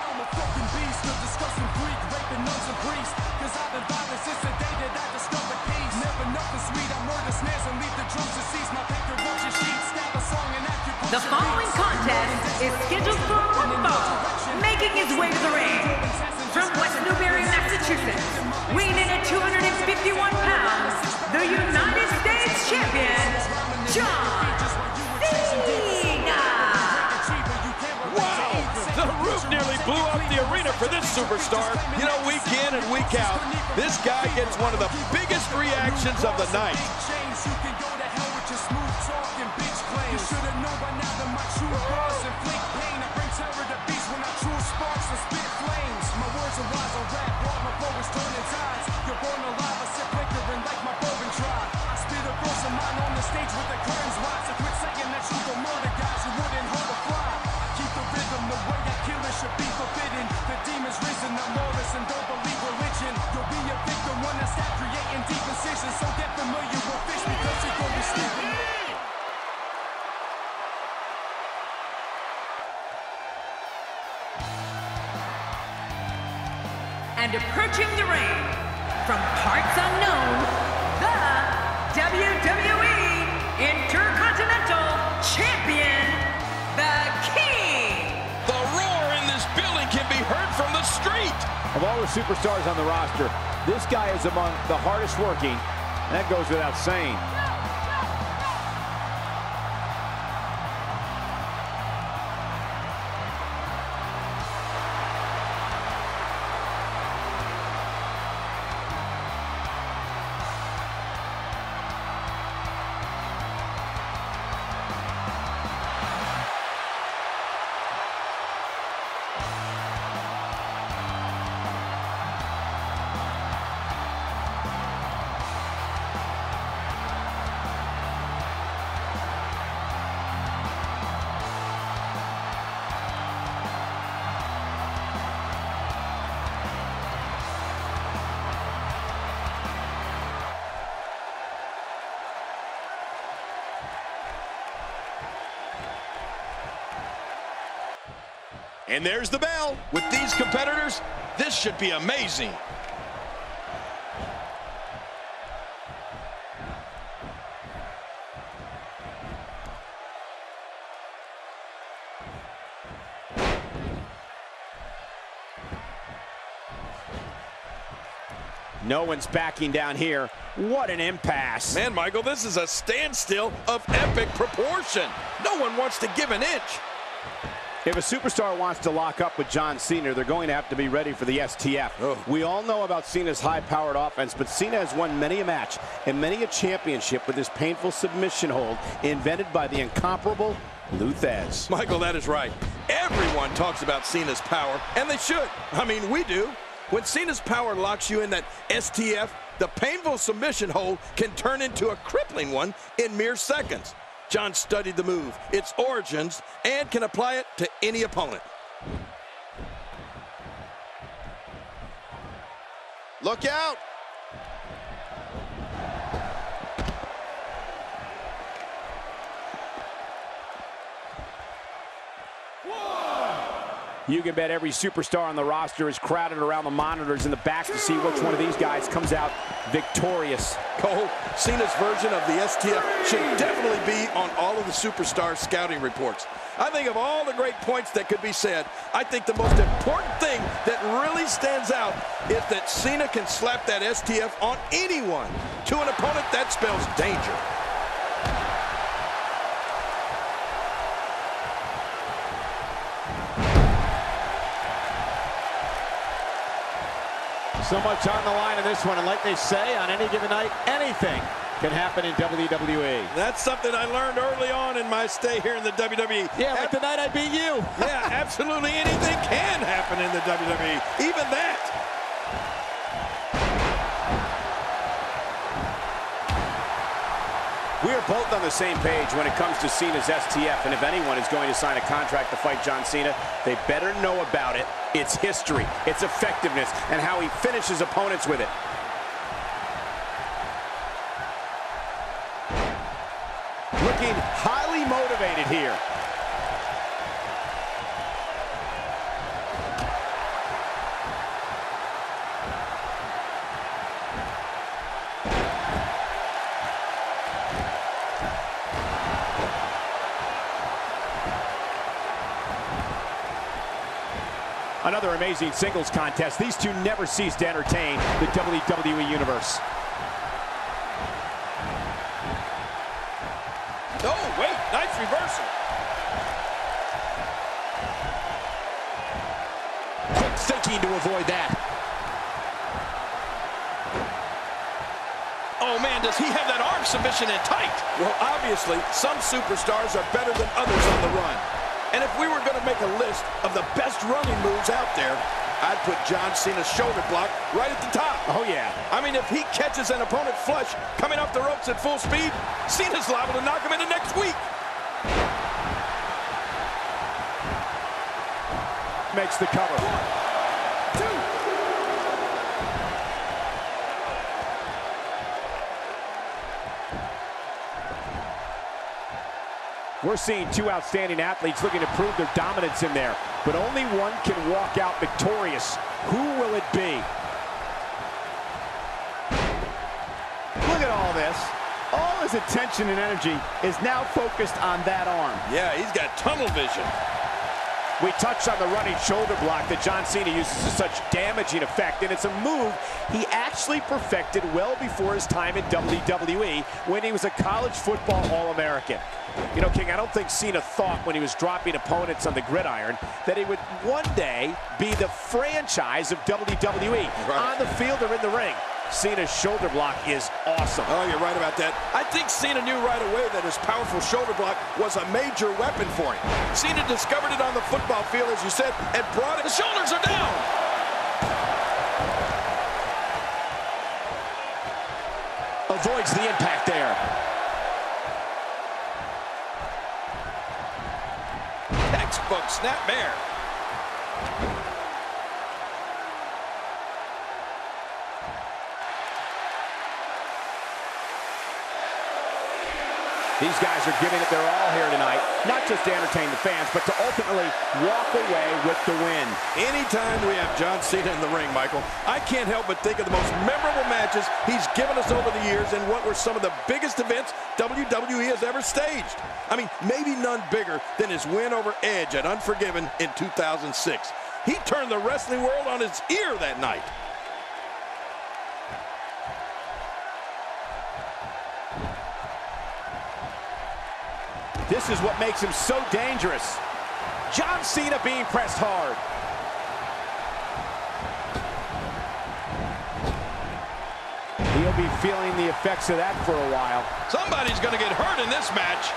I'm a fucking beast, a disgusting freak, raping nuns and priests. Cause I've been violent since the day that I discovered peace. Never nothing sweet, I murder snares and leave the drums to cease. My paper roaches sheets, stab a song and acupuncture. The following contest is scheduled for one fall, making his way to the ring. From West Newbury, Massachusetts, weighing in at 251 pounds, the United States champion, John Cena. Wow, the roof nearly blew up the arena for this superstar. You know, week in and week out, this guy gets one of the biggest reactions of the night. You should have known by now that my true bars inflict pain. I bring terror to beasts when I true sparks and spit flames. My words are wise, I rap, while my flow is turning tides. You're born alive, I sip liquor and like my bourbon dry. I spit a verse of mine on the stage with the curtains wide. So quit saying that you don't murder guys, you wouldn't hurt a fly. I keep the rhythm, the way I kill it should be forbidden. The demon's risen, I'm lawless and don't believe religion. You'll be a victim when I start creating deep incisions. So get familiar with fish because you're gonna be sleeping. And approaching the ring, from parts unknown, the WWE Intercontinental Champion, the King. The roar in this building can be heard from the street. Of all the superstars on the roster, this guy is among the hardest working, and that goes without saying. And there's the bell. With these competitors, this should be amazing. No one's backing down here. What an impasse. Man, Michael, this is a standstill of epic proportion. No one wants to give an inch. If a superstar wants to lock up with John Cena, they're going to have to be ready for the STF. Oh. We all know about Cena's high-powered offense, but Cena has won many a match and many a championship with his painful submission hold invented by the incomparable Lou Thesz. Michael, that is right. Everyone talks about Cena's power, and they should. I mean, we do. When Cena's power locks you in that STF, the painful submission hold can turn into a crippling one in mere seconds. John studied the move, its origins, and can apply it to any opponent. Look out. You can bet every superstar on the roster is crowded around the monitors in the back to see which one of these guys comes out victorious. Cole, Cena's version of the STF should definitely be on all of the superstar scouting reports. I think of all the great points that could be said, I think the most important thing that really stands out is that Cena can slap that STF on anyone. To an opponent, that spells danger. So much on the line in this one, and like they say, on any given night, anything can happen in WWE. That's something I learned early on in my stay here in the WWE. Yeah, like the night I beat you. Yeah, absolutely anything can happen in the WWE, even that. We are both on the same page when it comes to Cena's STF, and if anyone is going to sign a contract to fight John Cena, they better know about it, its history, its effectiveness, and how he finishes opponents with it. Looking highly motivated here. Another amazing singles contest. These two never cease to entertain the WWE Universe. Oh, wait, nice reversal. Quick thinking to avoid that. Oh, man, does he have that arm submission in tight? Well, obviously, some superstars are better than others on the run. And if we were going to make a list of the best running moves out there, I'd put John Cena's shoulder block right at the top. Oh, yeah. I mean, if he catches an opponent flush coming off the ropes at full speed, Cena's liable to knock him into next week. Makes the cover. 1, 2. We're seeing two outstanding athletes looking to prove their dominance in there, but only one can walk out victorious. Who will it be? Look at all this. All his attention and energy is now focused on that arm. Yeah, he's got tunnel vision. We touched on the running shoulder block that John Cena uses to such damaging effect, and it's a move he actually perfected well before his time in WWE when he was a college football All-American. You know, King, I don't think Cena thought when he was dropping opponents on the gridiron that he would one day be the franchise of WWE, on the field or in the ring. Cena's shoulder block is awesome. Oh, you're right about that. I think Cena knew right away that his powerful shoulder block was a major weapon for him. Cena discovered it on the football field, as you said, and brought it. The shoulders are down. Avoids the impact there. Textbook snapmare. These guys are giving it their all here tonight. Not just to entertain the fans, but to ultimately walk away with the win. Anytime we have John Cena in the ring, Michael, I can't help but think of the most memorable matches he's given us over the years and what were some of the biggest events WWE has ever staged. I mean, maybe none bigger than his win over Edge at Unforgiven in 2006. He turned the wrestling world on its ear that night. This is what makes him so dangerous. John Cena being pressed hard. He'll be feeling the effects of that for a while. Somebody's going to get hurt in this match.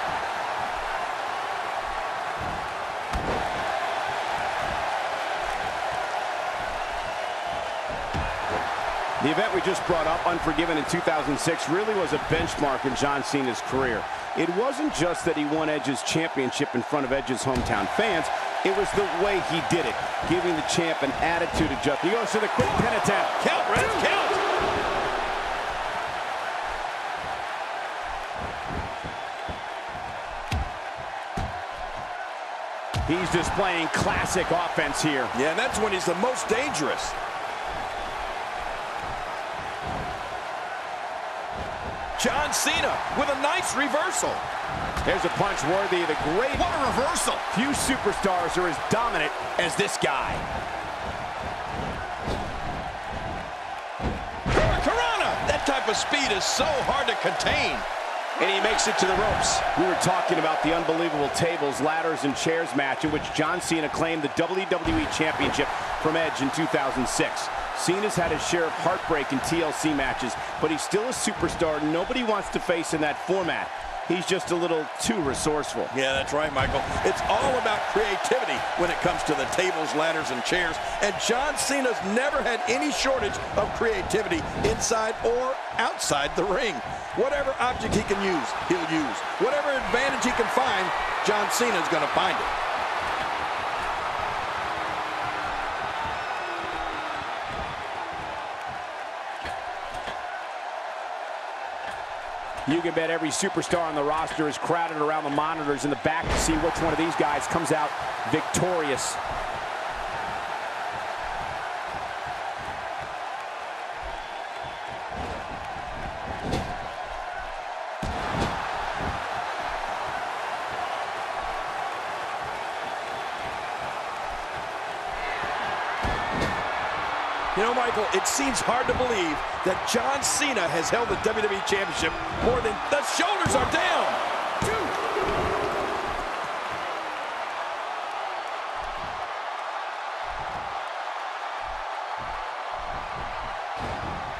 The event we just brought up, Unforgiven in 2006, really was a benchmark in John Cena's career. It wasn't just that he won Edge's championship in front of Edge's hometown fans, it was the way he did it, giving the champ an attitude adjustment. He goes to the quick pin attempt. Count, Red, count! He's displaying classic offense here. Yeah, and that's when he's the most dangerous. John Cena with a nice reversal. There's a punch worthy of the great. What a reversal! Few superstars are as dominant as this guy. Hurricanrana! That type of speed is so hard to contain. And he makes it to the ropes. We were talking about the unbelievable tables, ladders, and chairs match in which John Cena claimed the WWE Championship from Edge in 2006. Cena's had his share of heartbreak in TLC matches, but he's still a superstar nobody wants to face in that format. He's just a little too resourceful. Yeah, that's right, Michael. It's all about creativity when it comes to the tables, ladders, and chairs. And John Cena's never had any shortage of creativity inside or outside the ring. Whatever object he can use, he'll use. Whatever advantage he can find, John Cena's going to find it. You can bet every superstar on the roster is crowded around the monitors in the back to see which one of these guys comes out victorious. You know, Michael, it seems hard to believe that John Cena has held the WWE Championship more than the shoulders are down.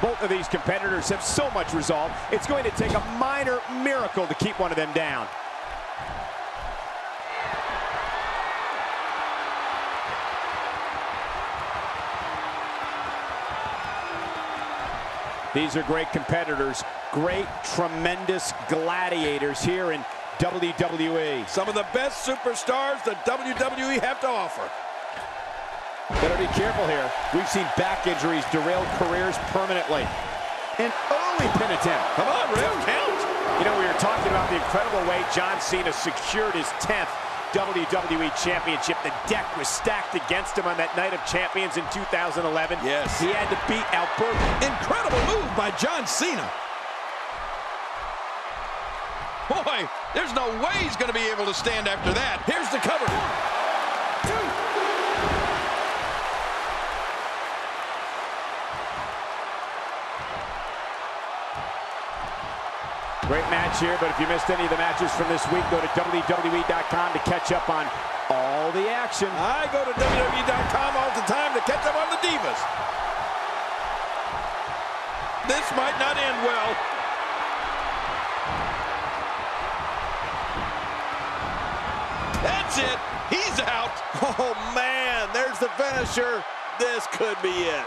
Both of these competitors have so much resolve, it's going to take a minor miracle to keep one of them down. These are great competitors, great, tremendous gladiators here in WWE. Some of the best superstars the WWE have to offer. Better be careful here. We've seen back injuries derail careers permanently. An early pin attempt. Come on, Rev, count. You know, we were talking about the incredible way John Cena secured his 10th WWE Championship. The deck was stacked against him on that night of champions in 2011. Yes. He had to beat Alberto. Incredible move by John Cena. Boy, there's no way he's going to be able to stand after that. Here's the cover. Great match here, but if you missed any of the matches from this week, go to WWE.com to catch up on all the action. I go to WWE.com all the time to catch up on the Divas. This might not end well. That's it. He's out. Oh, man, there's the finisher. This could be it.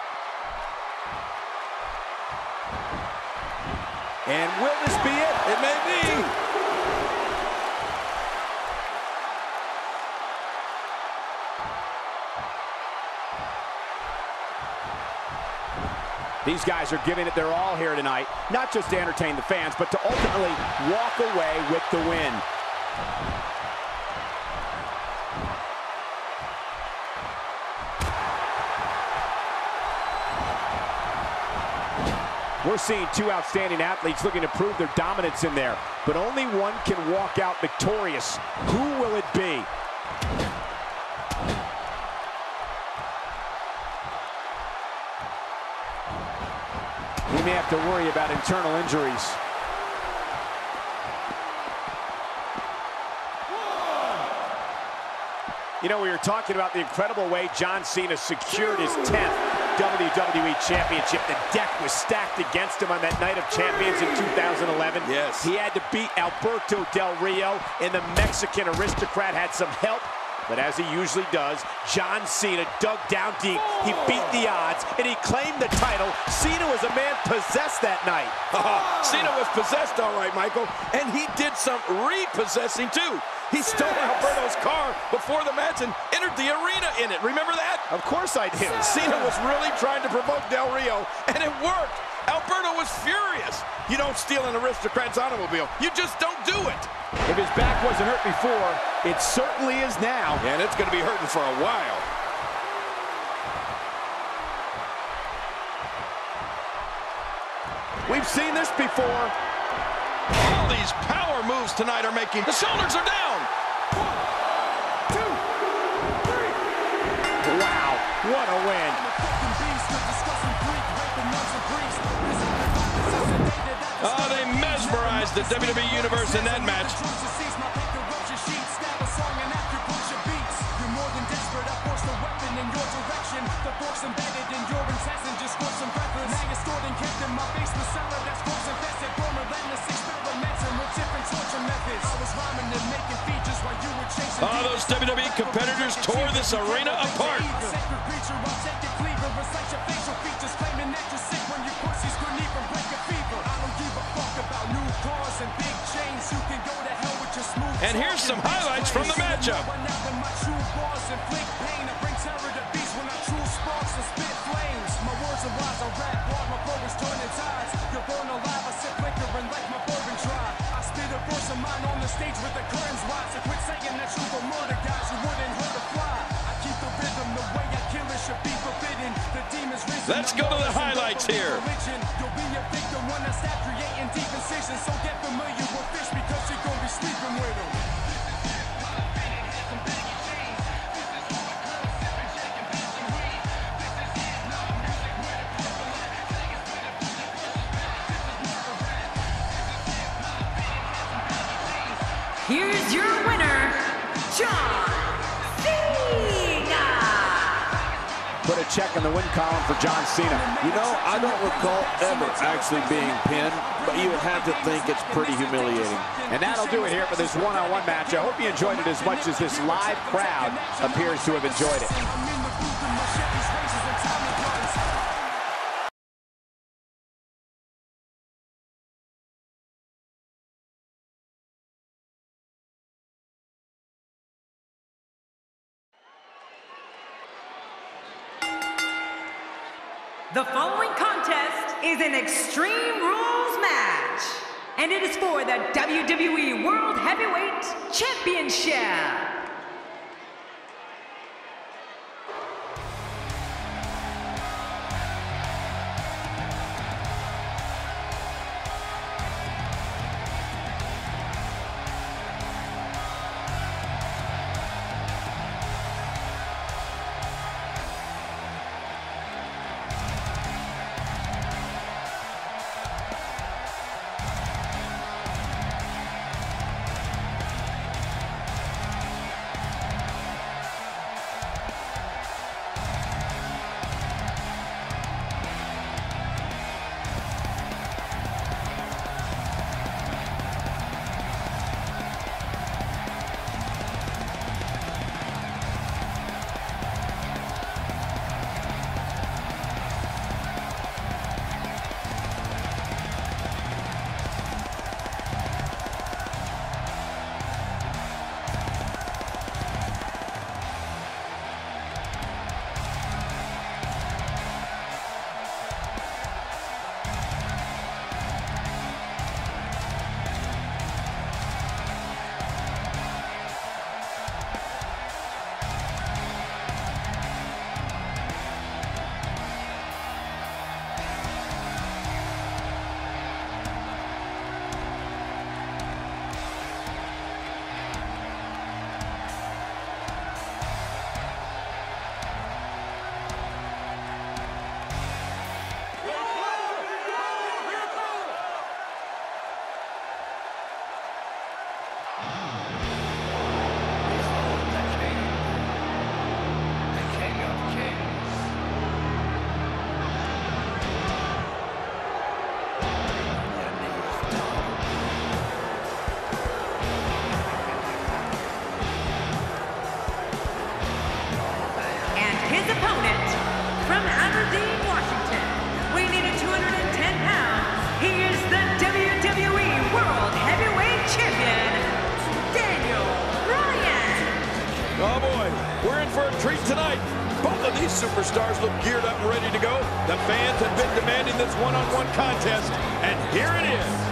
And will this be it? It may be. These guys are giving it their all here tonight, not just to entertain the fans, but to ultimately walk away with the win. We're seeing two outstanding athletes looking to prove their dominance in there, but only one can walk out victorious. Who will it be? We may have to worry about internal injuries. You know, we were talking about the incredible way John Cena secured his 10th WWE Championship. The deck was stacked against him on that Night of Champions in 2011. Yes. He had to beat Alberto Del Rio, and the Mexican aristocrat had some help. But as he usually does, John Cena dug down deep. He beat the odds, and he claimed the title. Cena was a man possessed that night. Cena was possessed, all right, Michael. And he did some repossessing, too. He stole Alberto's car before the match and entered the arena in it. Remember that? Of course I do. Cena was really trying to provoke Del Rio, and it worked. Alberto was furious. You don't steal an aristocrat's automobile. You just don't do it. If his back wasn't hurt before, it certainly is now. And it's going to be hurting for a while. We've seen this before. All these power moves tonight are making. The shoulders are down. 1, 2, 3. Wow, what a win. Oh, they mesmerized the WWE Universe in that match. Oh, those WWE competitors tore this arena apart. And here's some highlights from the matchup. Let's go to the highlights here. Here's your winner, John Cena. Put a check in the win column for John Cena. You know, I don't recall ever actually being pinned, but you would have to think it's pretty humiliating. And that'll do it here for this one-on-one match. I hope you enjoyed it as much as this live crowd appears to have enjoyed it. The following contest is an Extreme Rules match, and it is for the WWE World Heavyweight Championship. Oh, boy, we're in for a treat tonight. Both of these superstars look geared up and ready to go. The fans have been demanding this one-on-one contest, and here it is.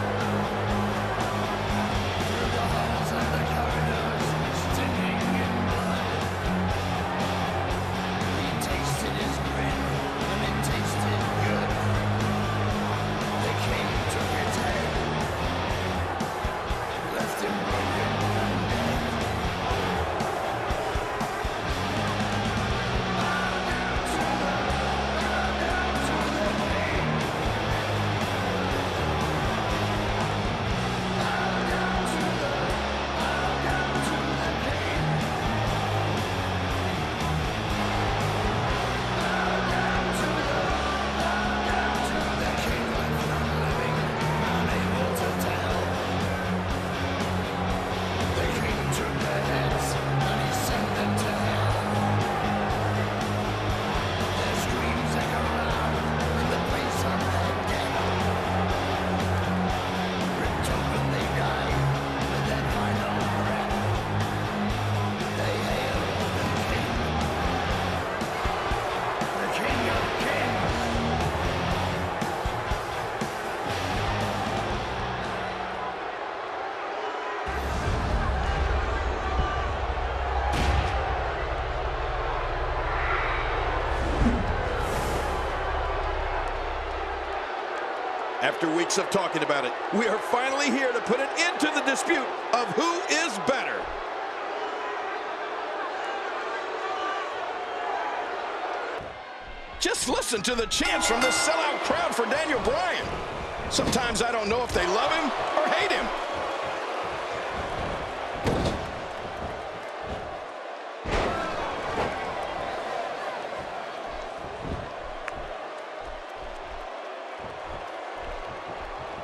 After weeks of talking about it, we are finally here to put an end to the dispute of who is better. Just listen to the chants from this sellout crowd for Daniel Bryan. Sometimes I don't know if they love him or hate him.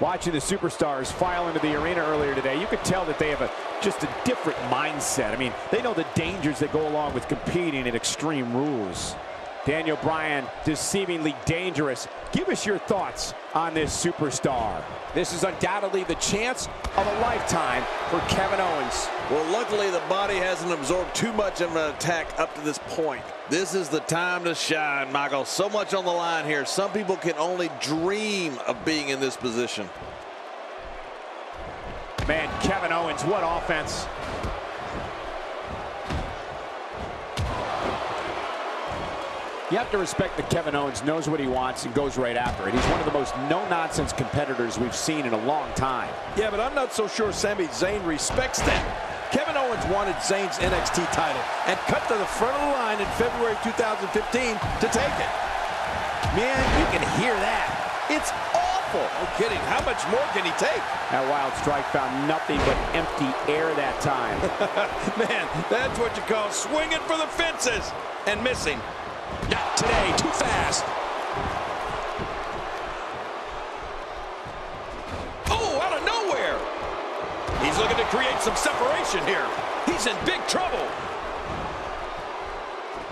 Watching the superstars file into the arena earlier today, you could tell that they have just a different mindset. I mean, they know the dangers that go along with competing in Extreme Rules. Daniel Bryan, deceivingly dangerous. Give us your thoughts on this superstar. This is undoubtedly the chance of a lifetime for Kevin Owens. Well, luckily the body hasn't absorbed too much of an attack up to this point. This is the time to shine, Michael. So much on the line here. Some people can only dream of being in this position. Man, Kevin Owens, what offense. You have to respect that Kevin Owens knows what he wants and goes right after it. He's one of the most no-nonsense competitors we've seen in a long time. Yeah, but I'm not so sure Sami Zayn respects that. Kevin Owens wanted Zayn's NXT title and cut to the front of the line in February 2015 to take it. Man, you can hear that. It's awful. No kidding. How much more can he take? That wild strike found nothing but empty air that time. Man, that's what you call swinging for the fences and missing. Not today, too fast. Oh, out of nowhere. He's looking to create some separation here. He's in big trouble.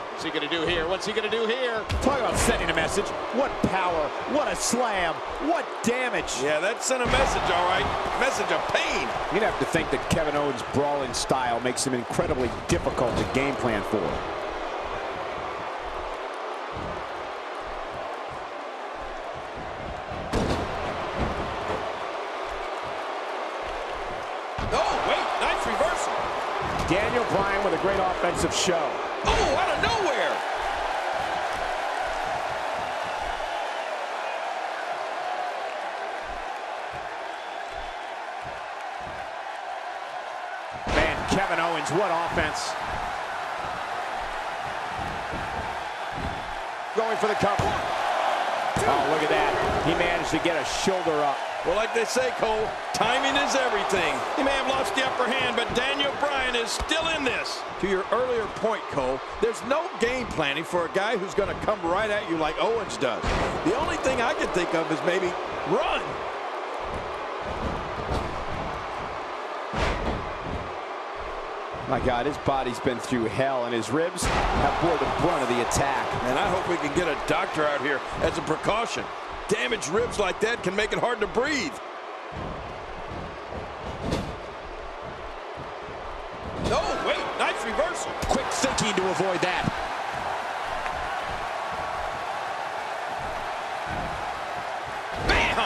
What's he going to do here? What's he going to do here? Talk about sending a message. What power. What a slam. What damage. Yeah, that sent a message, all right. Message of pain. You'd have to think that Kevin Owens' brawling style makes him incredibly difficult to game plan for. Daniel Bryan with a great offensive show. Oh, out of nowhere! Man, Kevin Owens, what offense. Going for the cover. Oh, look at that. He managed to get a shoulder up. Well, like they say, Cole, timing is everything. He may have lost the upper hand, but Daniel Bryan is still in this. To your earlier point, Cole, there's no game planning for a guy who's going to come right at you like Owens does. The only thing I can think of is maybe run. My God, his body's been through hell, and his ribs have bore the brunt of the attack. And I hope we can get a doctor out here as a precaution. Damaged ribs like that can make it hard to breathe. No, wait, nice reversal. Quick thinking to avoid that. Bam!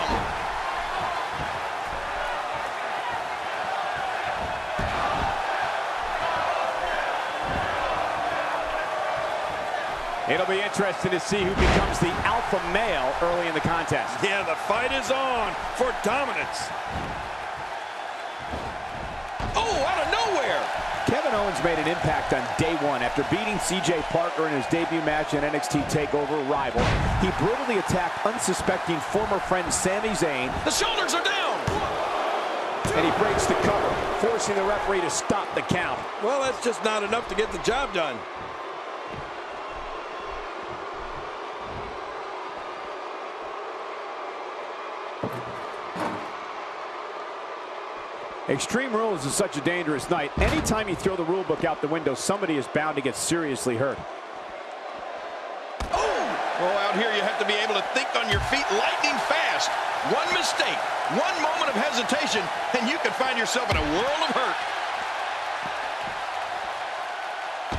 It'll be interesting to see who becomes the alpha male early in the contest. Yeah, the fight is on for dominance. Oh, out of nowhere! Kevin Owens made an impact on day one after beating CJ Parker in his debut match in NXT TakeOver Rival. He brutally attacked unsuspecting former friend Sami Zayn. The shoulders are down! And he breaks the cover, forcing the referee to stop the count. Well, that's just not enough to get the job done. Extreme Rules is such a dangerous night. Anytime you throw the rule book out the window, somebody is bound to get seriously hurt. Oh, out here you have to be able to think on your feet lightning fast. One mistake, one moment of hesitation, and you can find yourself in a world of hurt.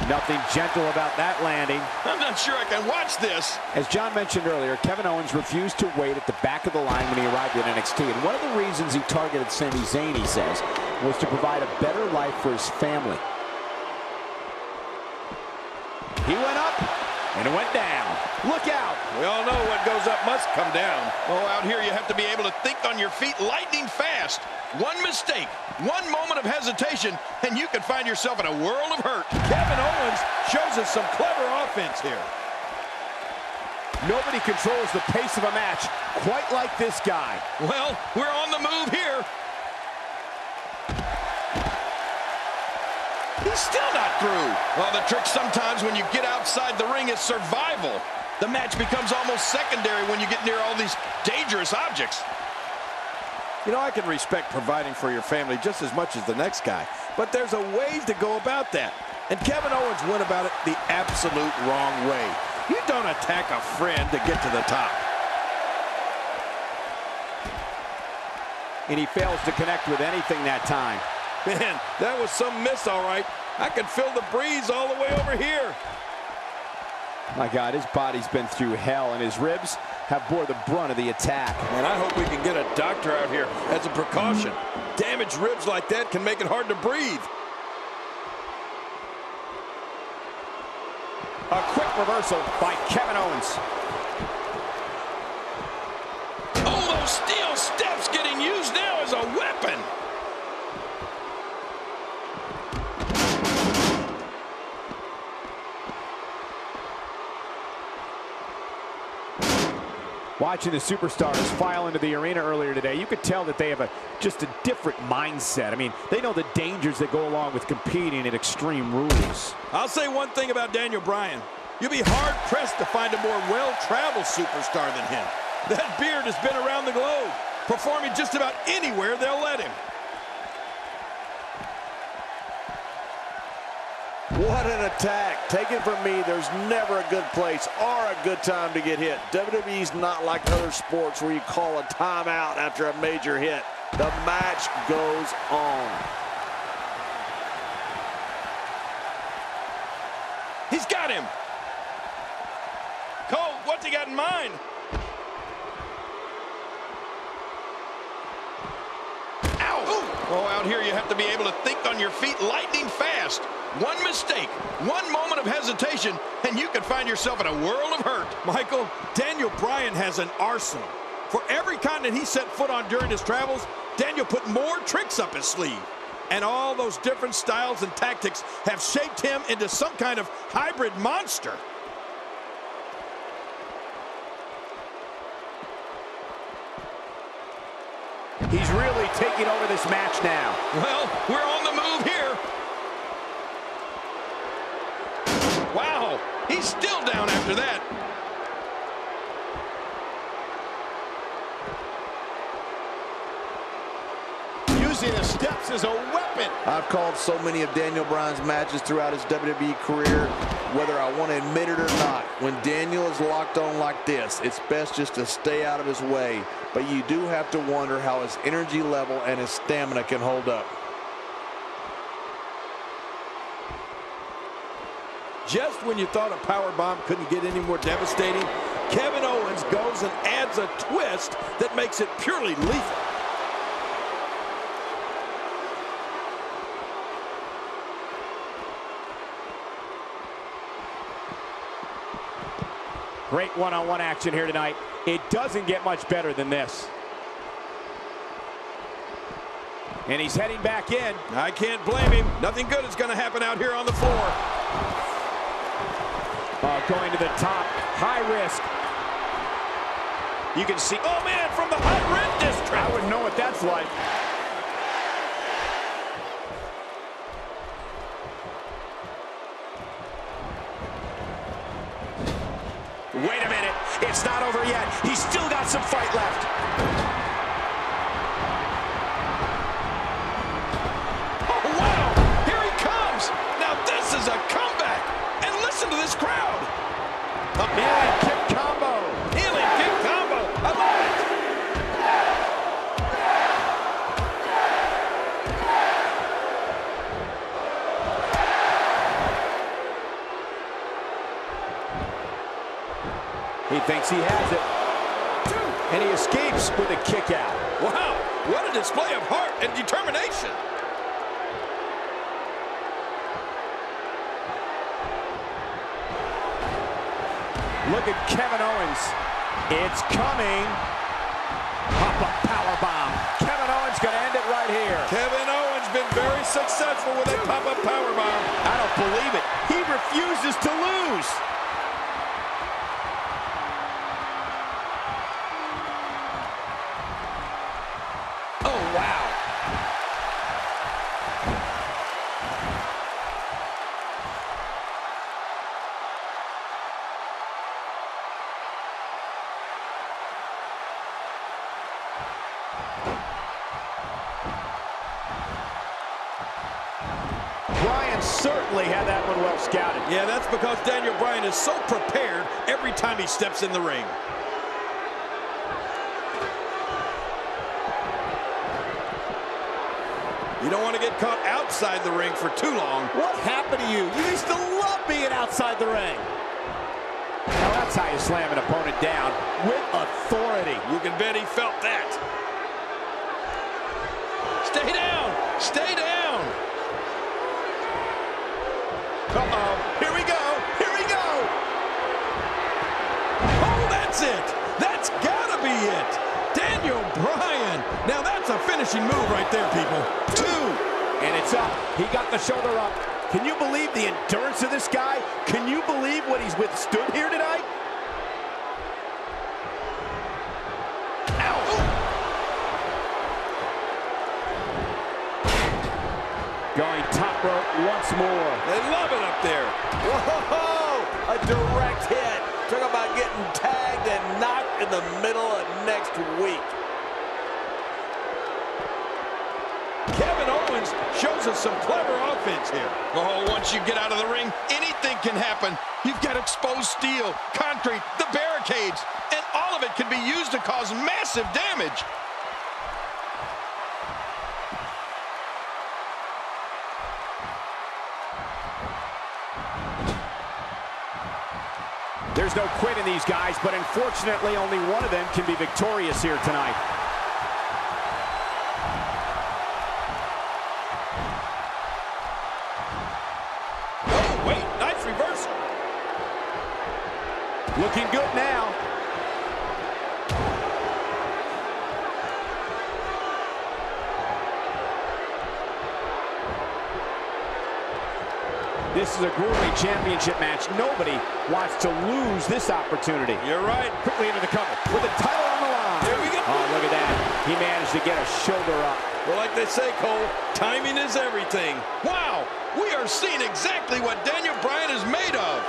Nothing gentle about that landing. I'm not sure I can watch this. As John mentioned earlier, Kevin Owens refused to wait at the back of the line when he arrived at NXT. And one of the reasons he targeted Sami Zayn, he says, was to provide a better life for his family. He went up, and it went down. Look out! We all know what goes up must come down. Oh, out here you have to be able to think on your feet lightning fast. One mistake, one moment of hesitation, and you can find yourself in a world of hurt. Kevin Owens shows us some clever offense here. Nobody controls the pace of a match quite like this guy. Well, we're on the move here. He's still not through. Well, the trick sometimes when you get outside the ring is survival. The match becomes almost secondary when you get near all these dangerous objects. You know, I can respect providing for your family just as much as the next guy, but there's a ways to go about that. And Kevin Owens went about it the absolute wrong way. You don't attack a friend to get to the top. And he fails to connect with anything that time. Man, that was some miss, all right. I can feel the breeze all the way over here. My God, his body's been through hell, and his ribs have bore the brunt of the attack. And I hope we can get a doctor out here as a precaution. Damaged ribs like that can make it hard to breathe. A quick reversal by Kevin Owens. Oh, those steel steps getting used now as a weapon. Watching the superstars file into the arena earlier today, you could tell that they have just a different mindset. I mean, they know the dangers that go along with competing at Extreme Rules. I'll say one thing about Daniel Bryan. You'll be hard-pressed to find a more well-traveled superstar than him. That beard has been around the globe, performing just about anywhere they'll let him. What an attack. Take it from me, there's never a good place or a good time to get hit. WWE's not like other sports where you call a timeout after a major hit. The match goes on. He's got him. Cole, what's he got in mind? Ow! Oh, out here you have to be able to think on your feet lightning fast. One mistake, one moment of hesitation, and you can find yourself in a world of hurt. Michael, Daniel Bryan has an arsenal. For every continent he set foot on during his travels, Daniel put more tricks up his sleeve. And all those different styles and tactics have shaped him into some kind of hybrid monster. He's really taking over this match now. Well, we're on the move here. Wow, he's still down after that. Using the steps as a weapon. I've called so many of Daniel Bryan's matches throughout his WWE career, whether I want to admit it or not. When Daniel is locked on like this, it's best just to stay out of his way. But you do have to wonder how his energy level and his stamina can hold up. just when you thought a power bomb couldn't get any more devastating, Kevin Owens goes and adds a twist that makes it purely lethal. Great one-on-one action here tonight. It doesn't get much better than this. And he's heading back in. I can't blame him. Nothing good is going to happen out here on the floor. Going to the top. High risk. You can see, oh man, from the high red district. I wouldn't know what that's like. Wait a minute. It's not over yet. He's still got some fight left. Oh, wow. Here he comes. Now this is a comeback. And listen to this crowd. A healing kick combo. Healing kick combo. I love it. He thinks he has it. And he escapes with a kick out. Wow, what a display of heart and determination. Look at Kevin Owens. It's coming. Pop-up powerbomb. Kevin Owens going to end it right here. Kevin Owens been very successful with that pop-up powerbomb. I don't believe it. He refuses to lose. Oh, wow. Bryan certainly had that one well scouted. Yeah, that's because Daniel Bryan is so prepared every time he steps in the ring. You don't want to get caught outside the ring for too long. What happened to you? You used to love being outside the ring. Now that's how you slam an opponent down with authority. You can bet he felt that. Stay down. Stay down. Uh-oh. Here we go. Here we go. Oh, that's it. That's got to be it. Daniel Bryan. Now that's a finishing move right there, people. 2. And it's up. He got the shoulder up. Can you believe the endurance of this guy? Can you believe what he's withstood here tonight? Ow. Going top rope once more. They love it up there. Whoa! A direct hit. Talk about getting tagged and knocked in the middle of next week. Kevin Owens shows us some clever offense here. Oh, once you get out of the ring, anything can happen. You've got exposed steel, concrete, the barricades, and all of it can be used to cause massive damage. There's no quit in these guys, but unfortunately only one of them can be victorious here tonight. Oh, wait, nice reversal. Looking good now. This is a grueling championship match. Nobody wants to lose this opportunity. You're right. Quickly into the cover with the title on the line. Here we go. Oh, look at that. He managed to get a shoulder up. Well, like they say, Cole, timing is everything. Wow, we are seeing exactly what Daniel Bryan is made of.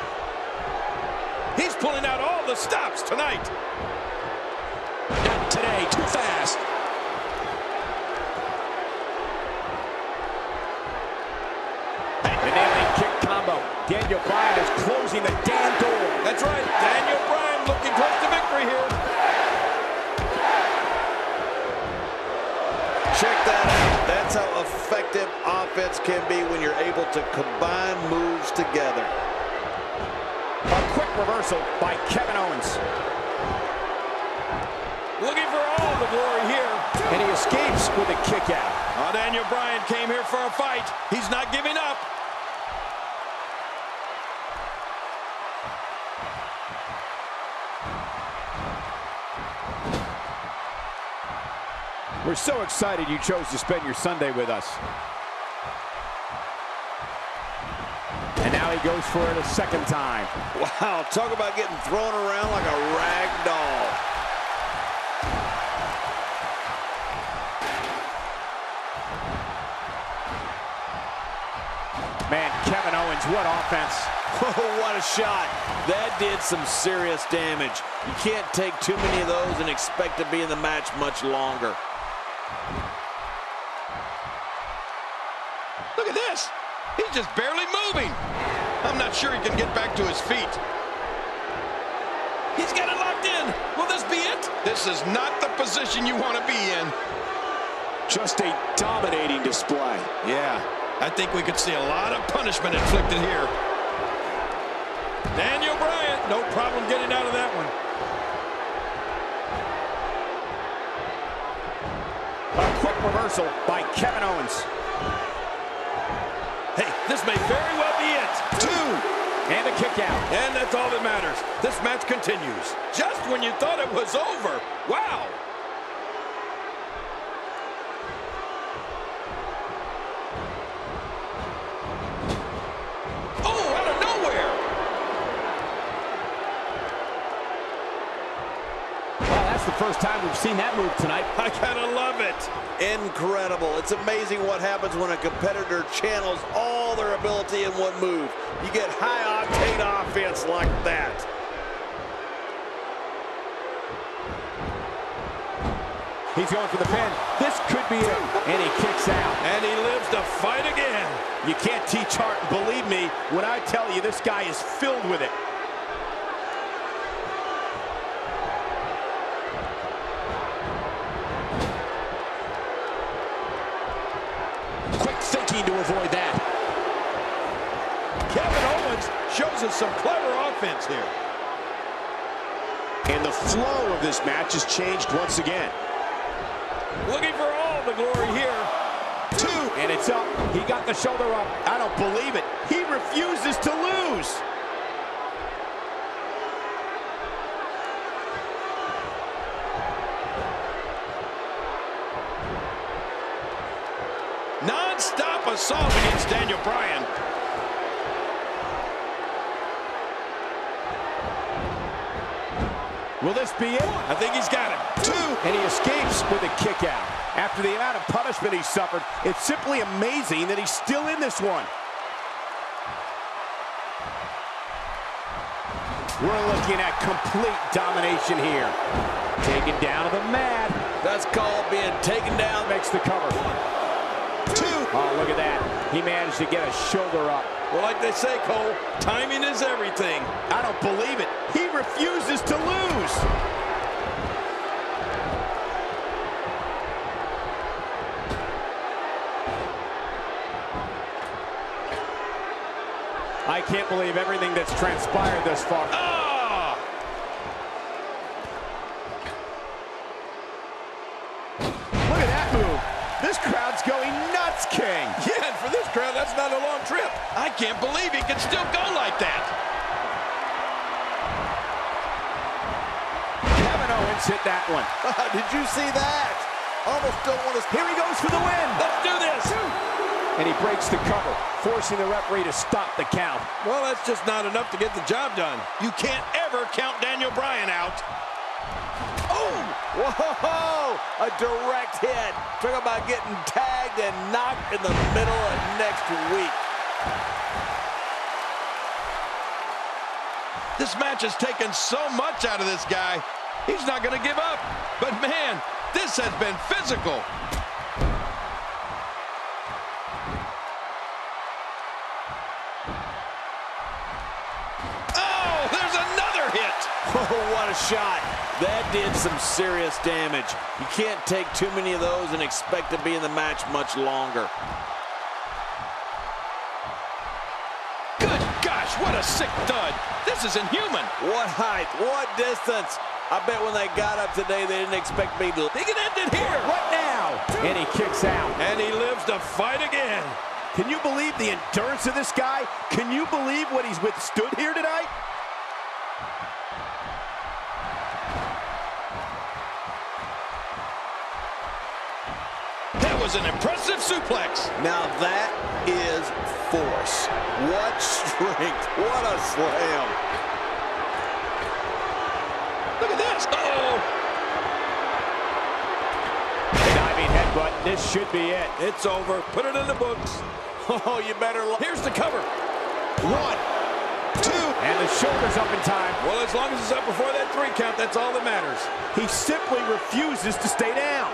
He's pulling out all the stops tonight. Not today, too fast. The nailing kick combo. Daniel Bryan is closing the damn door. That's right. Daniel Bryan looking towards the victory here. Check that out. That's how effective offense can be when you're able to combine moves together. reversal by Kevin Owens. Looking for all the glory here. And he escapes with a kick out. Oh, Daniel Bryan came here for a fight. He's not giving up. We're so excited you chose to spend your Sunday with us. And now he goes for it a second time. Wow, talk about getting thrown around like a rag doll. Man, Kevin Owens, what offense. Oh, what a shot. That did some serious damage. You can't take too many of those and expect to be in the match much longer. Look at this. He's just barely moving. I'm not sure he can get back to his feet. He's got it locked in. Will this be it? This is not the position you want to be in. Just a dominating display. Yeah, I think we could see a lot of punishment inflicted here. Daniel Bryan, no problem getting out of that one. A quick reversal by Kevin Owens. Hey, this may very well be it. 2. And a kick out. And that's all that matters. This match continues. Just when you thought it was over. Wow. Oh, out of nowhere. Well, that's the first time we've seen that move tonight. I gotta love it. Incredible. It's amazing what happens when a competitor channels all their ability in one move. You get high-octane offense like that. He's going for the pin. This could be it. And he kicks out. And he lives to fight again. You can't teach heart. Believe me when I tell you this guy is filled with it. Quick thinking to avoid that. Kevin Owens shows us some clever offense here. And the flow of this match has changed once again. Looking for all the glory here. 2. And it's up. He got the shoulder up. I don't believe it. He refuses to lose. Non-stop assault against Daniel Bryan. Will this be it? I think he's got it. 2. And he escapes with a kick out. After the amount of punishment he suffered, it's simply amazing that he's still in this one. We're looking at complete domination here. Taken down to the mat. That's called being taken down. Makes the cover. 2. Oh, look at that. He managed to get a shoulder up. Well, like they say, Cole, timing is everything. I don't believe it. He refuses to lose. I can't believe everything that's transpired thus far. Ah! Look at that move. This crowd's going nuts, King. Yeah, and for this crowd, that's not a long trip. I can't believe he can still go like that. Kevin Owens hit that one. Did you see that? Almost don't want to. Here he goes for the win. Let's do this. And he breaks the cover, forcing the referee to stop the count. Well, that's just not enough to get the job done. You can't ever count Daniel Bryan out. Oh! Whoa! A direct hit. Talk about getting tagged and knocked in the middle of next week. This match has taken so much out of this guy. He's not going to give up. But man, this has been physical. Oh, there's another hit. Oh, what a shot. That did some serious damage. You can't take too many of those and expect to be in the match much longer. Good gosh, gosh, what a sick thud. This is inhuman. What height, what distance. I bet when they got up today, they didn't expect me to. He can end it here. What now? And he kicks out. And he lives to fight again. Can you believe the endurance of this guy? Can you believe what he's withstood here tonight? That was an impressive suplex. Now that is force. What strength. What a slam. Look at this. Uh-oh. Diving headbutt. This should be it. It's over. Put it in the books. Oh, you better. Here's the cover. 1, 2. And the shoulder's up in time. Well, as long as it's up before that 3 count, that's all that matters. He simply refuses to stay down.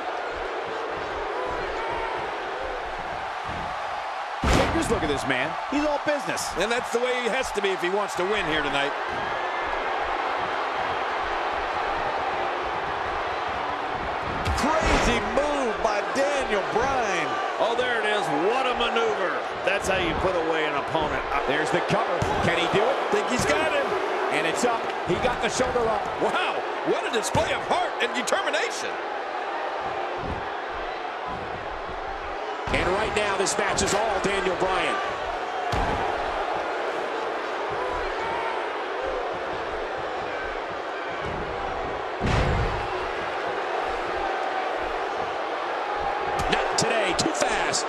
Just look at this man. He's all business. And that's the way he has to be if he wants to win here tonight. Crazy move by Daniel Bryan. Oh, there it is. What a maneuver. That's how you put away an opponent. There's the cover. Can he do it? Think he's got him. And it's up. He got the shoulder up. Wow, what a display of heart and determination. And right now, this match is all Daniel Bryan. Not today, too fast.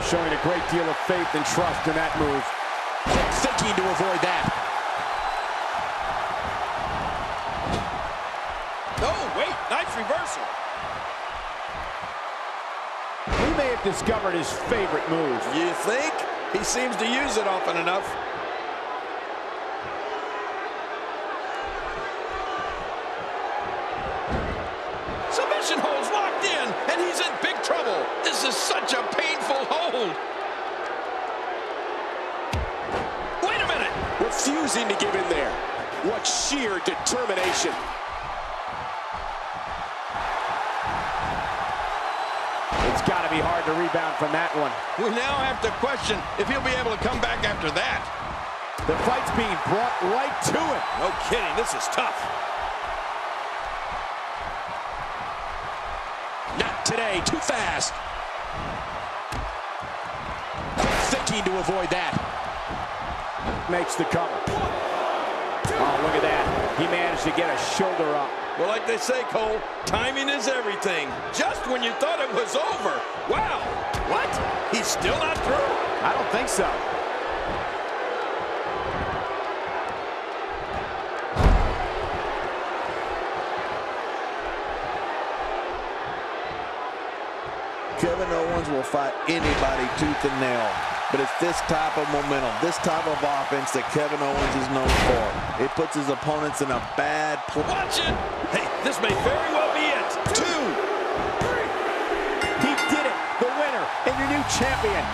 Showing a great deal of faith and trust in that move. Quick thinking to avoid that. Oh, wait, nice reversal. He may have discovered his favorite move. You think? He seems to use it often enough. Submission hold's locked in, and he's in big trouble. This is such a painful hold. Wait a minute. Refusing to give in there. What sheer determination. It's got to be hard to rebound from that one. We now have to question if he'll be able to come back after that. The fight's being brought right to him. No kidding, this is tough. Not today, too fast. Quick thinking to avoid that. Makes the cover. Oh, look at that. He managed to get a shoulder up. Well, like they say, Cole, timing is everything. Just when you thought it was over. Wow. What? He's still not through? I don't think so. Kevin Owens will fight anybody tooth and nail. But it's this type of momentum, this type of offense that Kevin Owens is known for. It puts his opponents in a bad place. Watch it. Hey, this may very well be it. 2, 3. He did it. The winner and your new champion.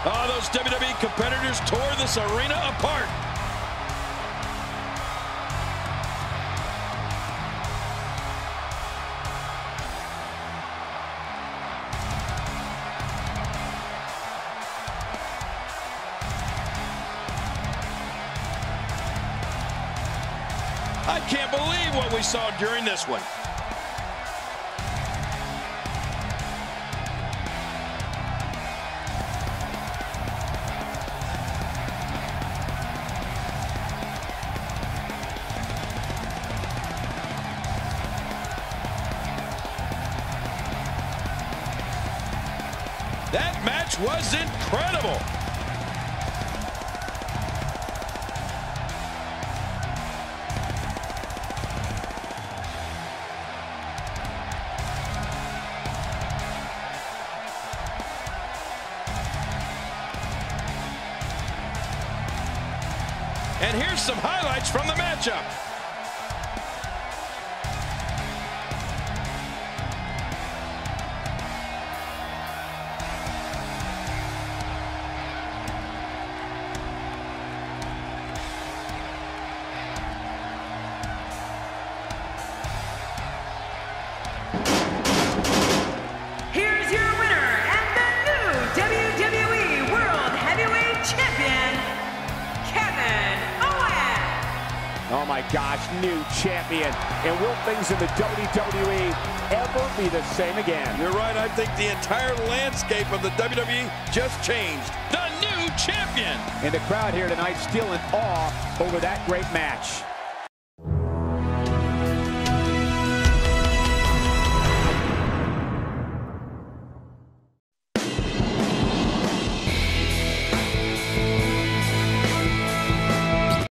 Oh, those WWE competitors tore this arena apart. I can't believe what we saw during this one. That match was incredible. And here's some highlights from the matchup. Here's your winner Oh my gosh, new champion. And will things in the WWE ever be the same again? You're right, I think the entire landscape of the WWE just changed. The new champion. And the crowd here tonight still in awe over that great match.